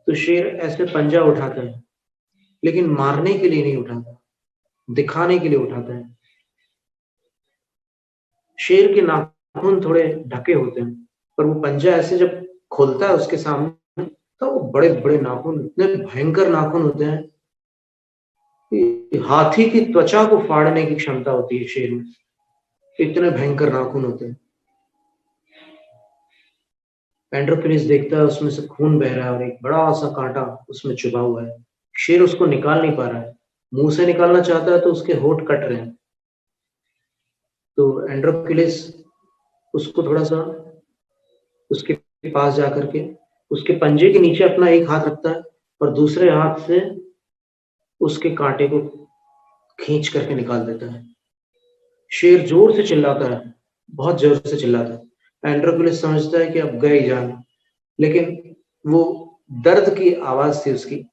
तो शेर ऐसे पंजा उठाता है, लेकिन मारने के लिए नहीं उठाता, दिखाने के लिए उठाता है। शेर के नाखून थोड़े ढके होते हैं, पर वो पंजा ऐसे जब खोलता है उसके सामने, तो वो बड़े बड़े नाखून, इतने भयंकर नाखून होते हैं कि हाथी की त्वचा को फाड़ने की क्षमता होती है शेर में, इतने भयंकर नाखून होते हैं। पेंड्रोक्लिस देखता है उसमें से खून बह रहा है और एक बड़ा सा कांटा उसमें चुभा हुआ है। शेर उसको निकाल नहीं पा रहा है, मुंह से निकालना चाहता है तो उसके होंठ कट रहे हैं। तो एंड्रोक्लिस उसको थोड़ा सा उसके पास जाकर के उसके पंजे के नीचे अपना एक हाथ रखता है और दूसरे हाथ से उसके कांटे को खींच करके निकाल देता है। शेर जोर से चिल्लाता है, बहुत जोर से चिल्लाता है। एंड्रोक्लिस समझता है कि अब गई जान, लेकिन वो दर्द की आवाज थी उसकी।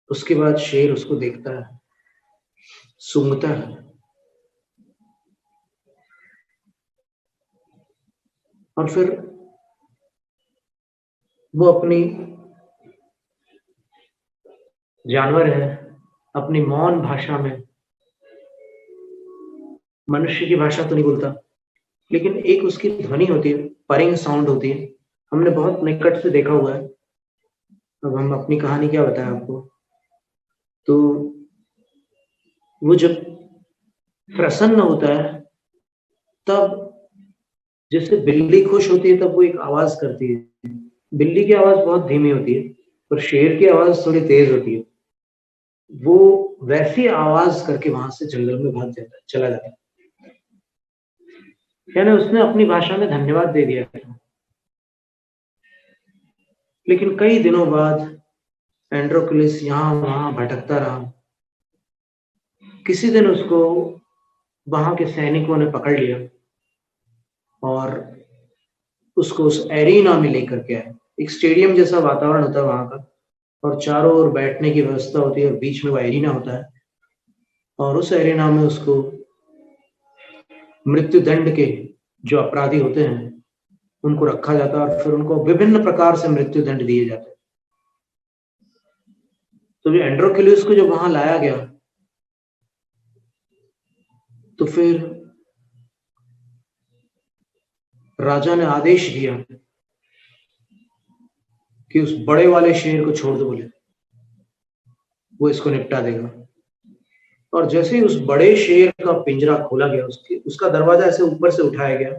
उसके बाद शेर उसको देखता है, सूंघता है और फिर वो अपनी जानवर है अपनी मौन भाषा में, मनुष्य की भाषा तो नहीं बोलता, लेकिन एक उसकी ध्वनि होती है, परिंग साउंड होती है, हमने बहुत निकट से देखा हुआ है। अब हम अपनी कहानी क्या बताएं आपको। तो वो जब प्रसन्न होता है तब, जैसे बिल्ली खुश होती है तब वो एक आवाज करती है। बिल्ली की आवाज बहुत धीमी होती है और शेर की आवाज थोड़ी तेज होती है। वो वैसी आवाज करके वहां से जंगल में भाग जाता है, चला जाता है। यानी उसने अपनी भाषा में धन्यवाद दे दिया था। लेकिन कई दिनों बाद एंड्रोक्लिस यहां वहां भटकता रहा। किसी दिन उसको वहां के सैनिकों ने पकड़ लिया और उसको उस एरिना में लेकर के आए। एक स्टेडियम जैसा वातावरण होता है वहां का, और चारों ओर बैठने की व्यवस्था होती है और बीच में वो एरिना होता है। और उस एरिना में उसको मृत्यु दंड के जो अपराधी होते हैं उनको रखा जाता है और फिर उनको विभिन्न प्रकार से मृत्यु दंड दिए जाते हैं। तो जो एंड्रोक्लिस को जब वहां लाया गया तो फिर राजा ने आदेश दिया कि उस बड़े वाले शेर को छोड़ दो, बोले वो इसको निपटा देगा। और जैसे ही उस बड़े शेर का पिंजरा खोला गया, उसका दरवाजा ऐसे ऊपर से उठाया गया,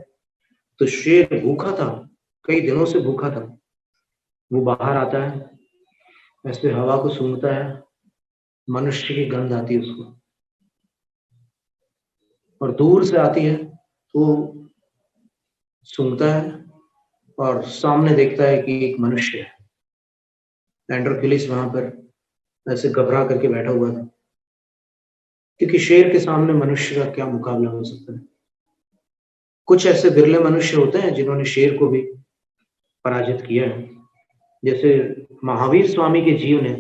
तो शेर भूखा था, कई दिनों से भूखा था। वो बाहर आता है, ऐसे हवा को सूंघता है, मनुष्य की गंध आती है उसको, और दूर से आती है तो सूंघता है और सामने देखता है कि एक मनुष्य है। एंड्रोक्लिस वहां पर ऐसे घबरा करके बैठा हुआ था, क्योंकि शेर के सामने मनुष्य का क्या मुकाबला हो सकता है। कुछ ऐसे बिरले मनुष्य होते हैं जिन्होंने शेर को भी पराजित किया है, जैसे महावीर स्वामी के जीव ने,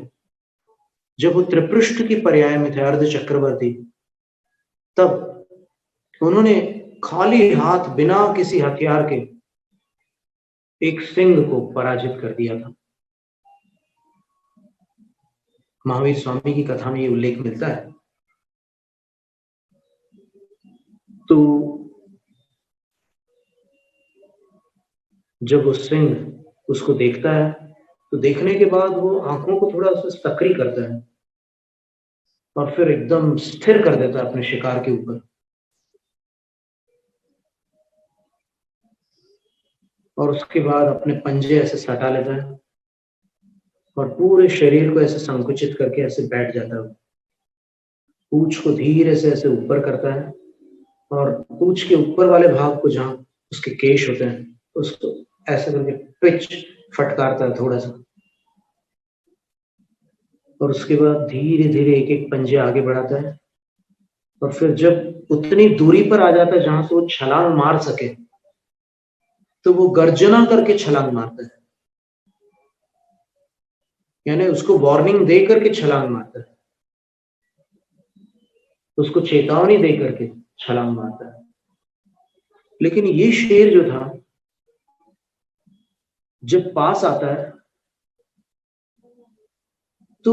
जब वो त्रिपृष्ठ की पर्याय में थे, अर्ध चक्रवर्ती, तब उन्होंने खाली हाथ बिना किसी हथियार के एक सिंह को पराजित कर दिया था। महावीर स्वामी की कथा में ये उल्लेख मिलता है। तो जब वो सिंह उसको देखता है तो देखने के बाद वो आंखों को थोड़ा सा सक्रिय करता है और फिर एकदम स्थिर कर देता है अपने शिकार के ऊपर, और उसके बाद अपने पंजे ऐसे सटा लेता है और पूरे शरीर को ऐसे संकुचित करके ऐसे बैठ जाता है। पूंछ को धीरे से ऐसे ऊपर करता है और पूंछ के ऊपर वाले भाग को, जहां उसके केश होते हैं, उसको ऐसे करके पिच फटकारता है थोड़ा सा, और उसके बाद धीरे धीरे एक एक पंजे आगे बढ़ाता है। और फिर जब उतनी दूरी पर आ जाता है जहां से वो छलांग मार सके, तो वो गर्जना करके छलांग मारता है, यानी उसको वार्निंग दे करके छलांग मारता है, उसको चेतावनी दे करके छलांग मारता है। लेकिन ये शेर जो था, जब पास आता है तो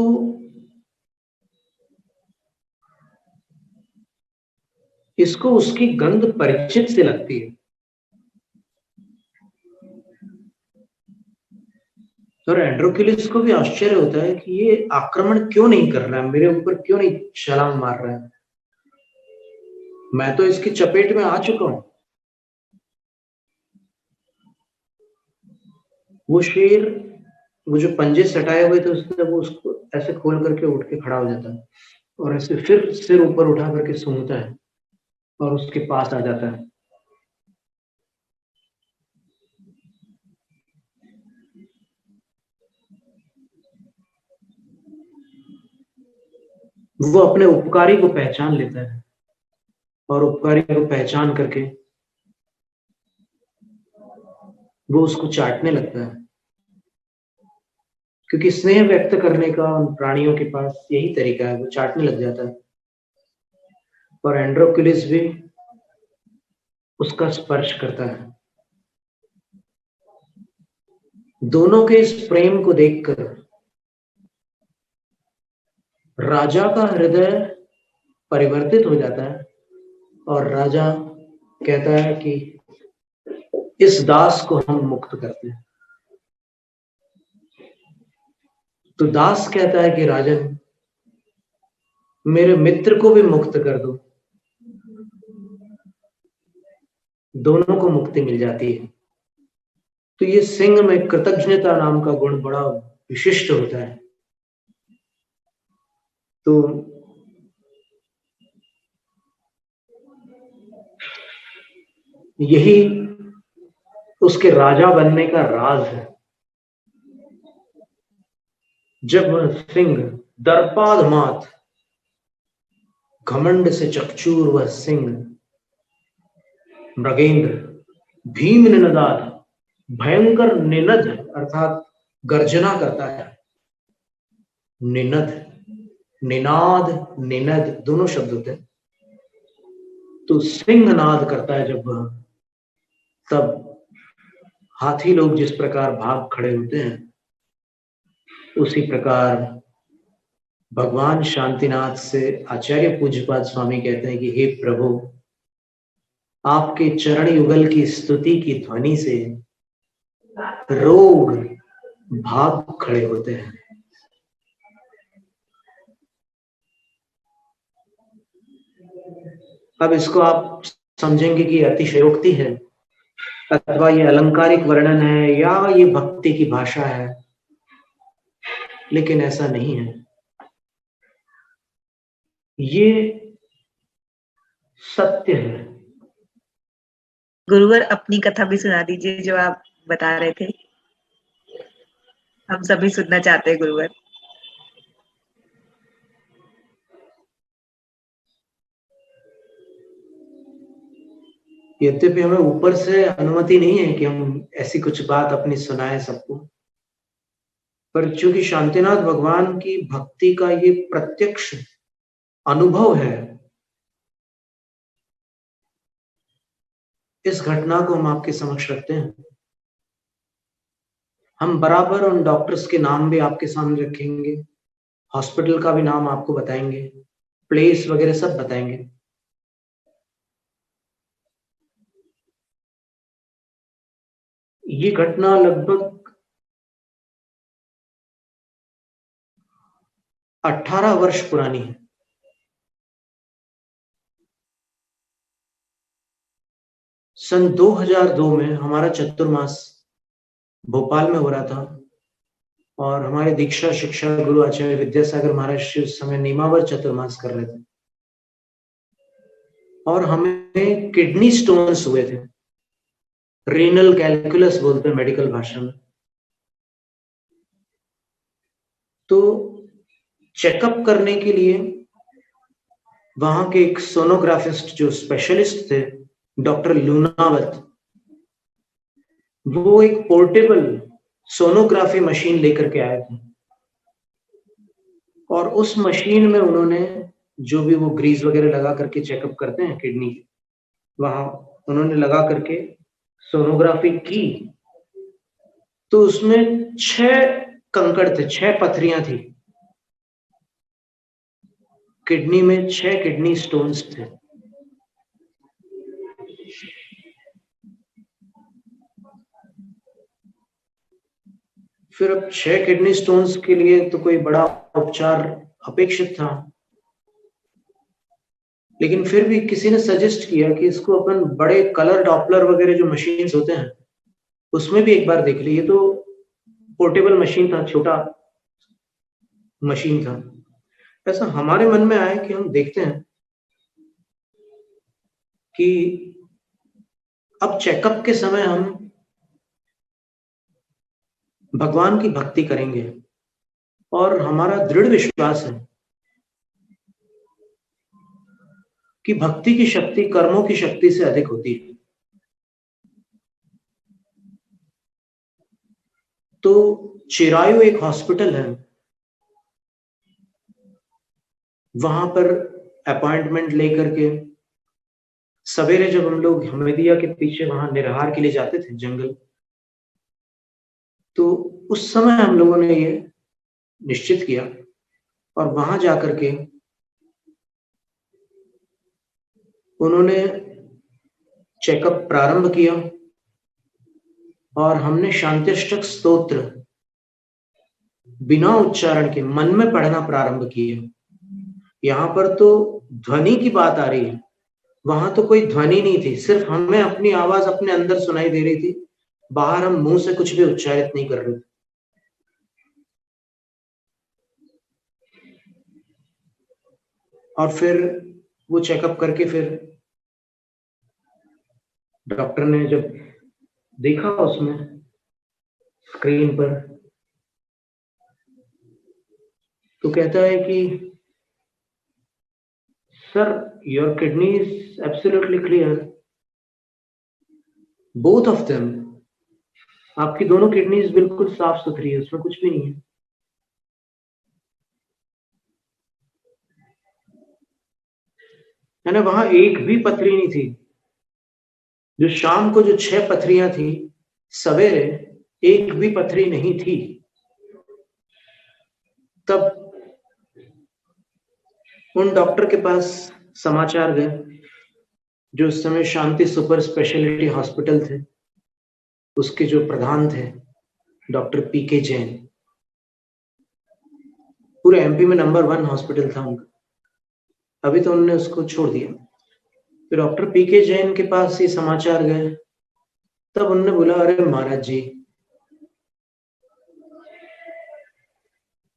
इसको उसकी गंध परिचित से लगती है। और एंड्रोक्यूलिस को भी आश्चर्य होता है कि ये आक्रमण क्यों नहीं कर रहा है, मेरे ऊपर क्यों नहीं छलांग मार रहा है, मैं तो इसकी चपेट में आ चुका हूं। वो शेर, वो जो पंजे सटाए हुए थे उसने, वो उसको ऐसे खोल करके उठ के खड़ा हो जाता है और ऐसे फिर सिर ऊपर उठा करके सूंघता है और उसके पास आ जाता है। वो अपने उपकारी को पहचान लेता है और उपकारी को पहचान करके वो उसको चाटने लगता है, क्योंकि स्नेह व्यक्त करने का उन प्राणियों के पास यही तरीका है, वो चाटने लग जाता है। और एंड्रोक्यूलिस भी उसका स्पर्श करता है। दोनों के इस प्रेम को देखकर राजा का हृदय परिवर्तित हो जाता है और राजा कहता है कि इस दास को हम मुक्त करते हैं। तो दास कहता है कि राजन, मेरे मित्र को भी मुक्त कर दो। दोनों को मुक्ति मिल जाती है। तो ये सिंह में कृतज्ञता नाम का गुण बड़ा विशिष्ट होता है। तो यही उसके राजा बनने का राज है। जब वह सिंह दर्पाधमात, घमंड से चकचूर वह सिंह मृगेंद्र भीम निनदाद, भयंकर निनद अर्थात गर्जना करता है। निनद, निनाद, निनद दोनों शब्द होते हैं। तो सिंहनाद करता है जब वह, तब हाथी लोग जिस प्रकार भाग खड़े होते हैं, उसी प्रकार भगवान शांतिनाथ से आचार्य पूज्यपाद स्वामी कहते हैं कि हे प्रभु, आपके चरण युगल की स्तुति की ध्वनि से रोग भाग खड़े होते हैं। अब इसको आप समझेंगे कि अतिशयोक्ति है अथवा ये अलंकारिक वर्णन है या ये भक्ति की भाषा है, लेकिन ऐसा नहीं है। ये सत्य है। गुरुवर, अपनी कथा भी सुना दीजिए जो आप बता रहे थे, हम सभी सुनना चाहते हैं गुरुवर। यद्यपि हमें ऊपर से अनुमति नहीं है कि हम ऐसी कुछ बात अपनी सुनाएं सबको, पर चूंकि शांतिनाथ भगवान की भक्ति का ये प्रत्यक्ष अनुभव है, इस घटना को हम आपके समक्ष रखते हैं। हम बराबर उन डॉक्टर्स के नाम भी आपके सामने रखेंगे, हॉस्पिटल का भी नाम आपको बताएंगे, प्लेस वगैरह सब बताएंगे। ये घटना लगभग 18 वर्ष पुरानी है। सन 2002 में हमारा चतुर्मास भोपाल में हो रहा था और हमारे दीक्षा शिक्षा गुरु आचार्य विद्यासागर महाराज श्री उस समय नियमावर चतुर्मास कर रहे थे और हमें किडनी स्टोन्स हुए थे। रीनल कैलकुलस बोलते हैं मेडिकल भाषा में। तो चेकअप करने के लिए वहां के एक सोनोग्राफिस्ट जो स्पेशलिस्ट थे, डॉक्टर लूनावत, वो एक पोर्टेबल सोनोग्राफी मशीन लेकर के आए थे और उस मशीन में उन्होंने जो भी वो ग्रीस वगैरह लगा करके चेकअप करते हैं किडनी, वहां उन्होंने लगा करके सोनोग्राफी की। तो उसमें 6 कंकड़ थे, 6 पथरियां थी किडनी में, 6 किडनी स्टोन्स थे। फिर अब 6 किडनी स्टोन्स के लिए तो कोई बड़ा उपचार अपेक्षित था, लेकिन फिर भी किसी ने सजेस्ट किया कि इसको अपन बड़े कलर डॉपलर वगैरह जो मशीन्स होते हैं उसमें भी एक बार देख ली। ये तो पोर्टेबल मशीन था, छोटा मशीन था। ऐसा हमारे मन में आया कि हम देखते हैं कि अब चेकअप के समय हम भगवान की भक्ति करेंगे, और हमारा दृढ़ विश्वास है कि भक्ति की शक्ति कर्मों की शक्ति से अधिक होती है। तो चिरायु एक हॉस्पिटल है, वहां पर अपॉइंटमेंट लेकर के सवेरे जब हम लोग हमीदिया के पीछे वहां निरहार के लिए जाते थे जंगल, तो उस समय हम लोगों ने ये निश्चित किया और वहां जाकर के उन्होंने चेकअप प्रारंभ किया और हमने शांत्यष्टक स्तोत्र बिना उच्चारण के मन में पढ़ना प्रारंभ किया। यहाँ पर तो ध्वनि की बात आ रही है, वहां तो कोई ध्वनि नहीं थी, सिर्फ हमें अपनी आवाज अपने अंदर सुनाई दे रही थी, बाहर हम मुंह से कुछ भी उच्चारित नहीं कर रहे थे। और फिर वो चेकअप करके फिर डॉक्टर ने जब देखा उसमें स्क्रीन पर, तो कहता है कि sir, your kidney is absolutely clear, both of them, आपकी दोनों किडनीज बिल्कुल साफ सुथरी है, उसमें कुछ भी नहीं है। यानी वहां एक भी पथरी नहीं थी। जो शाम को जो 6 पथरियां थी, सवेरे एक भी पथरी नहीं थी। तब उन डॉक्टर के पास समाचार गए जो उस समय शांति सुपर स्पेशलिटी हॉस्पिटल थे, उसके जो प्रधान थे डॉक्टर पीके जैन, पूरे एमपी में नंबर 1 हॉस्पिटल था उनका, अभी तो उन्होंने उसको छोड़ दिया। फिर डॉक्टर पीके जैन के पास ये समाचार गए, तब उन्होंने बोला, अरे महाराज जी,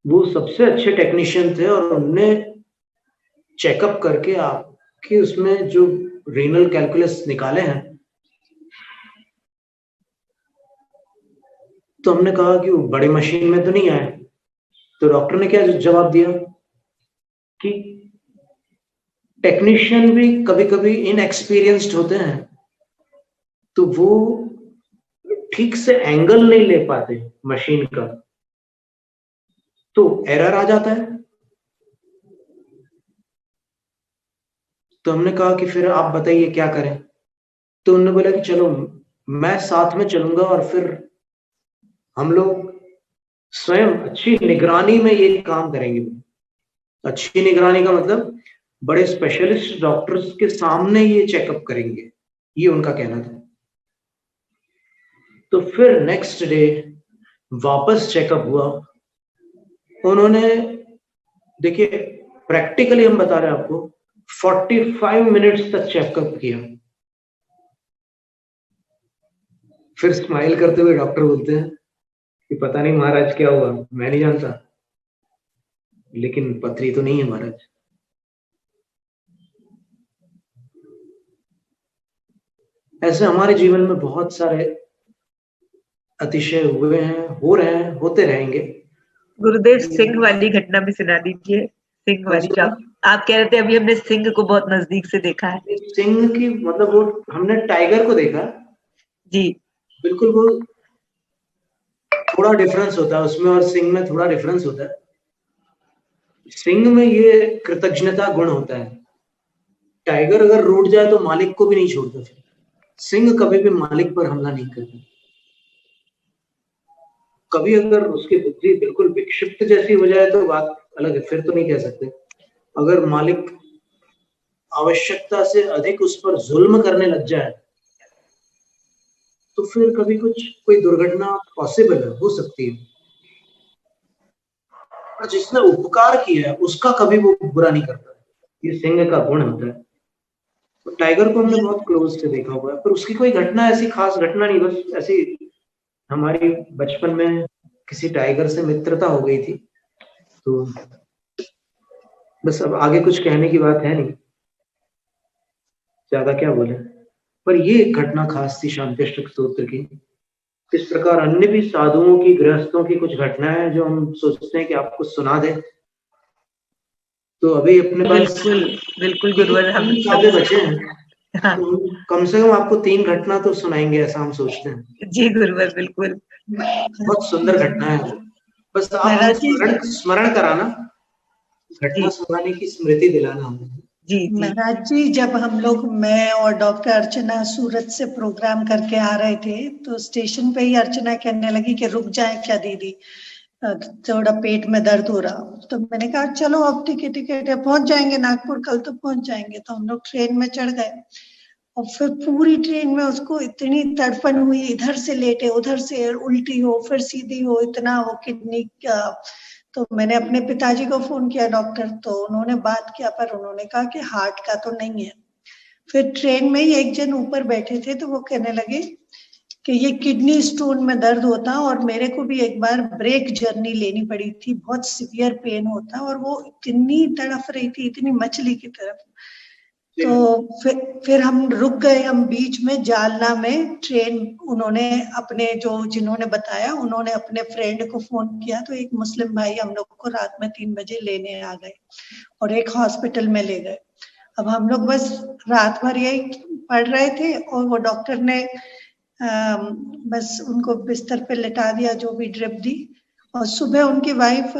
वो सबसे अच्छे टेक्नीशियन थे और उनने चेकअप करके आपके उसमें जो रीनल कैलकुलस निकाले हैं। तो हमने कहा कि वो बड़ी मशीन में तो नहीं आए। तो डॉक्टर ने क्या जवाब दिया कि टेक्नीशियन भी कभी कभी इनएक्सपीरियंस्ड होते हैं, तो वो ठीक से एंगल नहीं ले पाते मशीन का, तो एरर आ जाता है। तो हमने कहा कि फिर आप बताइए क्या करें। तो उन्होंने बोला कि चलो मैं साथ में चलूंगा और फिर हम लोग स्वयं अच्छी निगरानी में ये काम करेंगे। अच्छी निगरानी का मतलब बड़े स्पेशलिस्ट डॉक्टर्स के सामने ये चेकअप करेंगे, ये उनका कहना था। तो फिर नेक्स्ट डे वापस चेकअप हुआ। उन्होंने, देखिए प्रैक्टिकली हम बता रहे हैं आपको, 45 मिनट्स तक चेकअप किया। फिर स्माइल करते हुए डॉक्टर बोलते हैं कि पता नहीं महाराज क्या हुआ, मैं नहीं जानता, लेकिन पथरी तो नहीं है महाराज। ऐसे हमारे जीवन में बहुत सारे अतिशय हुए हैं, हो रहे हैं, होते रहेंगे। गुरुदेव, सिंह वाली घटना भी सुना दीजिए। सिंह वाली जो आप कह रहे थे, अभी हमने सिंह को बहुत नजदीक से देखा है। सिंह की मतलब वो हमने टाइगर को देखा जी, बिल्कुल, वो थोड़ा डिफरेंस होता है उसमें और सिंह में थोड़ा डिफरेंस होता है। सिंह में ये कृतज्ञता गुण होता है। टाइगर अगर रूठ जाए तो मालिक को भी नहीं छोड़ता, फिर सिंह कभी भी मालिक पर हमला नहीं करता। कभी अगर उसकी बुद्धि बिल्कुल विक्षिप्त जैसी हो जाए तो बात अलग है, फिर तो नहीं कह सकते। अगर मालिक आवश्यकता से अधिक उस पर जुल्म करने लग जाए तो फिर कभी कोई दुर्घटना पॉसिबल है, हो सकती है। और जिसने उपकार किया है उसका कभी वो बुरा नहीं करता। ये सिंह का गुण होता है। तो टाइगर को हमने बहुत क्लोज से देखा हुआ है, पर उसकी कोई घटना, ऐसी खास घटना नहीं, बस ऐसी हमारी बचपन में किसी टाइगर से मित्रता हो गई थी, तो बस अब आगे कुछ कहने की बात है नहीं, ज्यादा क्या बोले। पर ये एक घटना खास थी शांत्यष्टक स्तोत्र की। इस प्रकार अन्य भी साधुओं की, गृहस्थों की कुछ घटनाएं हैं जो हम सोचते हैं कि आपको सुना दे। तो अभी अपने पास बिल्कुल बिल्कुल गुरुवर, हम साधे बचे हैं, हाँ तो कम से कम आपको 3 घटना तो सुनाएंगे, ऐसा हम सोचते हैं। जी गुरुवर, बिल्कुल। बहुत सुंदर घटना है, बस आप हमें महाराज जी, स्मरण कराना, घटना जी सुनाने की स्मृति दिलाना हमें। जी जी महाराज जी, जब हम लोग, मैं और डॉक्टर अर्चना सूरत से प्रोग्राम करके आ रहे थे, तो स्टेशन पे ही अर्चना कहने लगी कि रुक जाए क्या दीदी, थोड़ा पेट में दर्द हो रहा। तो मैंने कहा चलो अब टिकट है, पहुंच जाएंगे नागपुर, कल तो पहुंच जाएंगे। तो हम लोग ट्रेन में चढ़ गए और फिर पूरी ट्रेन में उसको इतनी तड़पन हुई, इधर से लेटे, उधर से उल्टी हो, फिर सीधी हो, इतना हो किडनी का। तो मैंने अपने पिताजी को फोन किया डॉक्टर, तो उन्होंने बात किया, पर उन्होंने कहा कि हार्ट का तो नहीं है। फिर ट्रेन में ही एक जन ऊपर बैठे थे, तो वो कहने लगे कि ये किडनी स्टोन में दर्द होता, और मेरे को भी एक बार ब्रेक जर्नी लेनी पड़ी थी, बहुत सीवियर पेन होता, और वो इतनी तड़फ रही थी, इतनी मछली की तरफ। तो फिर हम रुक गए, हम बीच में जालना में ट्रेन, उन्होंने अपने जो जिन्होंने बताया, उन्होंने अपने फ्रेंड को फोन किया, तो एक मुस्लिम भाई हम लोग को रात में 3 बजे लेने आ गए और एक हॉस्पिटल में ले गए। अब हम लोग बस रात भर यही पढ़ रहे थे, और वो डॉक्टर ने बस उनको बिस्तर पे लिटा दिया, जो भी ड्रिप दी। और सुबह उनकी वाइफ,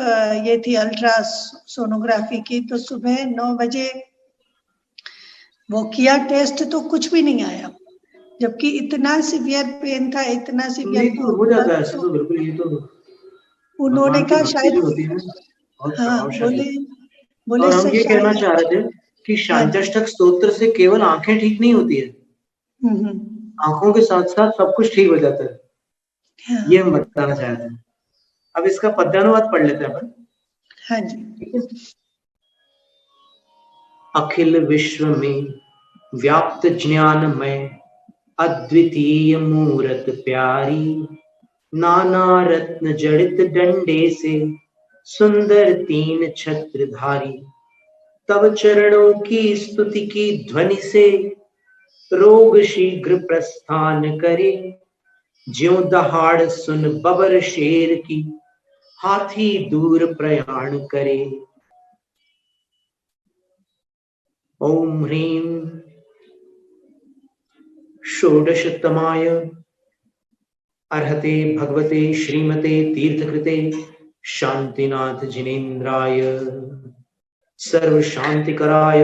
ये थी अल्ट्रा सोनोग्राफी की, तो सुबह 9 बजे वो किया टेस्ट, तो कुछ भी नहीं आया, जबकि इतना सीवियर पेन था, इतना सीवियर नहीं तो हो जाता है ऐसे, तो बिल्कुल ये तो उन्होंने भगवान की कहा भक्ति शायद, जो होती है ना, बहुत हाँ प्रभावशाली। बोले और हम सर ये कहना शायद, चाह रहे थे कि हाँ जी, शांत्यष्टक स्तोत्र से केवल आंखें ठीक नहीं होती है, आंखों के साथ साथ सब कुछ ठीक हो जाता है, ये हम हाँ बताना चाह रहे थे। अब इसका पद्यानुवाद पढ़ लेते हैं अपन। हाँ जी। अखिल विश्व में व्याप्त ज्ञानमय अद्वितीय मूरत प्यारी, नाना रत्न जड़ित डंडे से सुंदर 3 छत्रधारी। तब चरणों की स्तुति की ध्वनि से रोग शीघ्र प्रस्थान करे, ज्यों दहाड़ सुन बबर शेर की हाथी दूर प्रयाण करे। ओम ह्रीं षोडशतमाय अर्हते भगवते श्रीमते तीर्थकृते शांतिनाथ जिनेन्द्राय सर्व शांतिकराय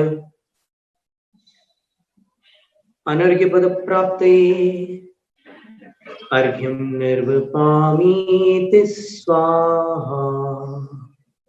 अनर्घ्य पद प्राप्ते अर्घ्यं निर्वपामीति स्वाहा।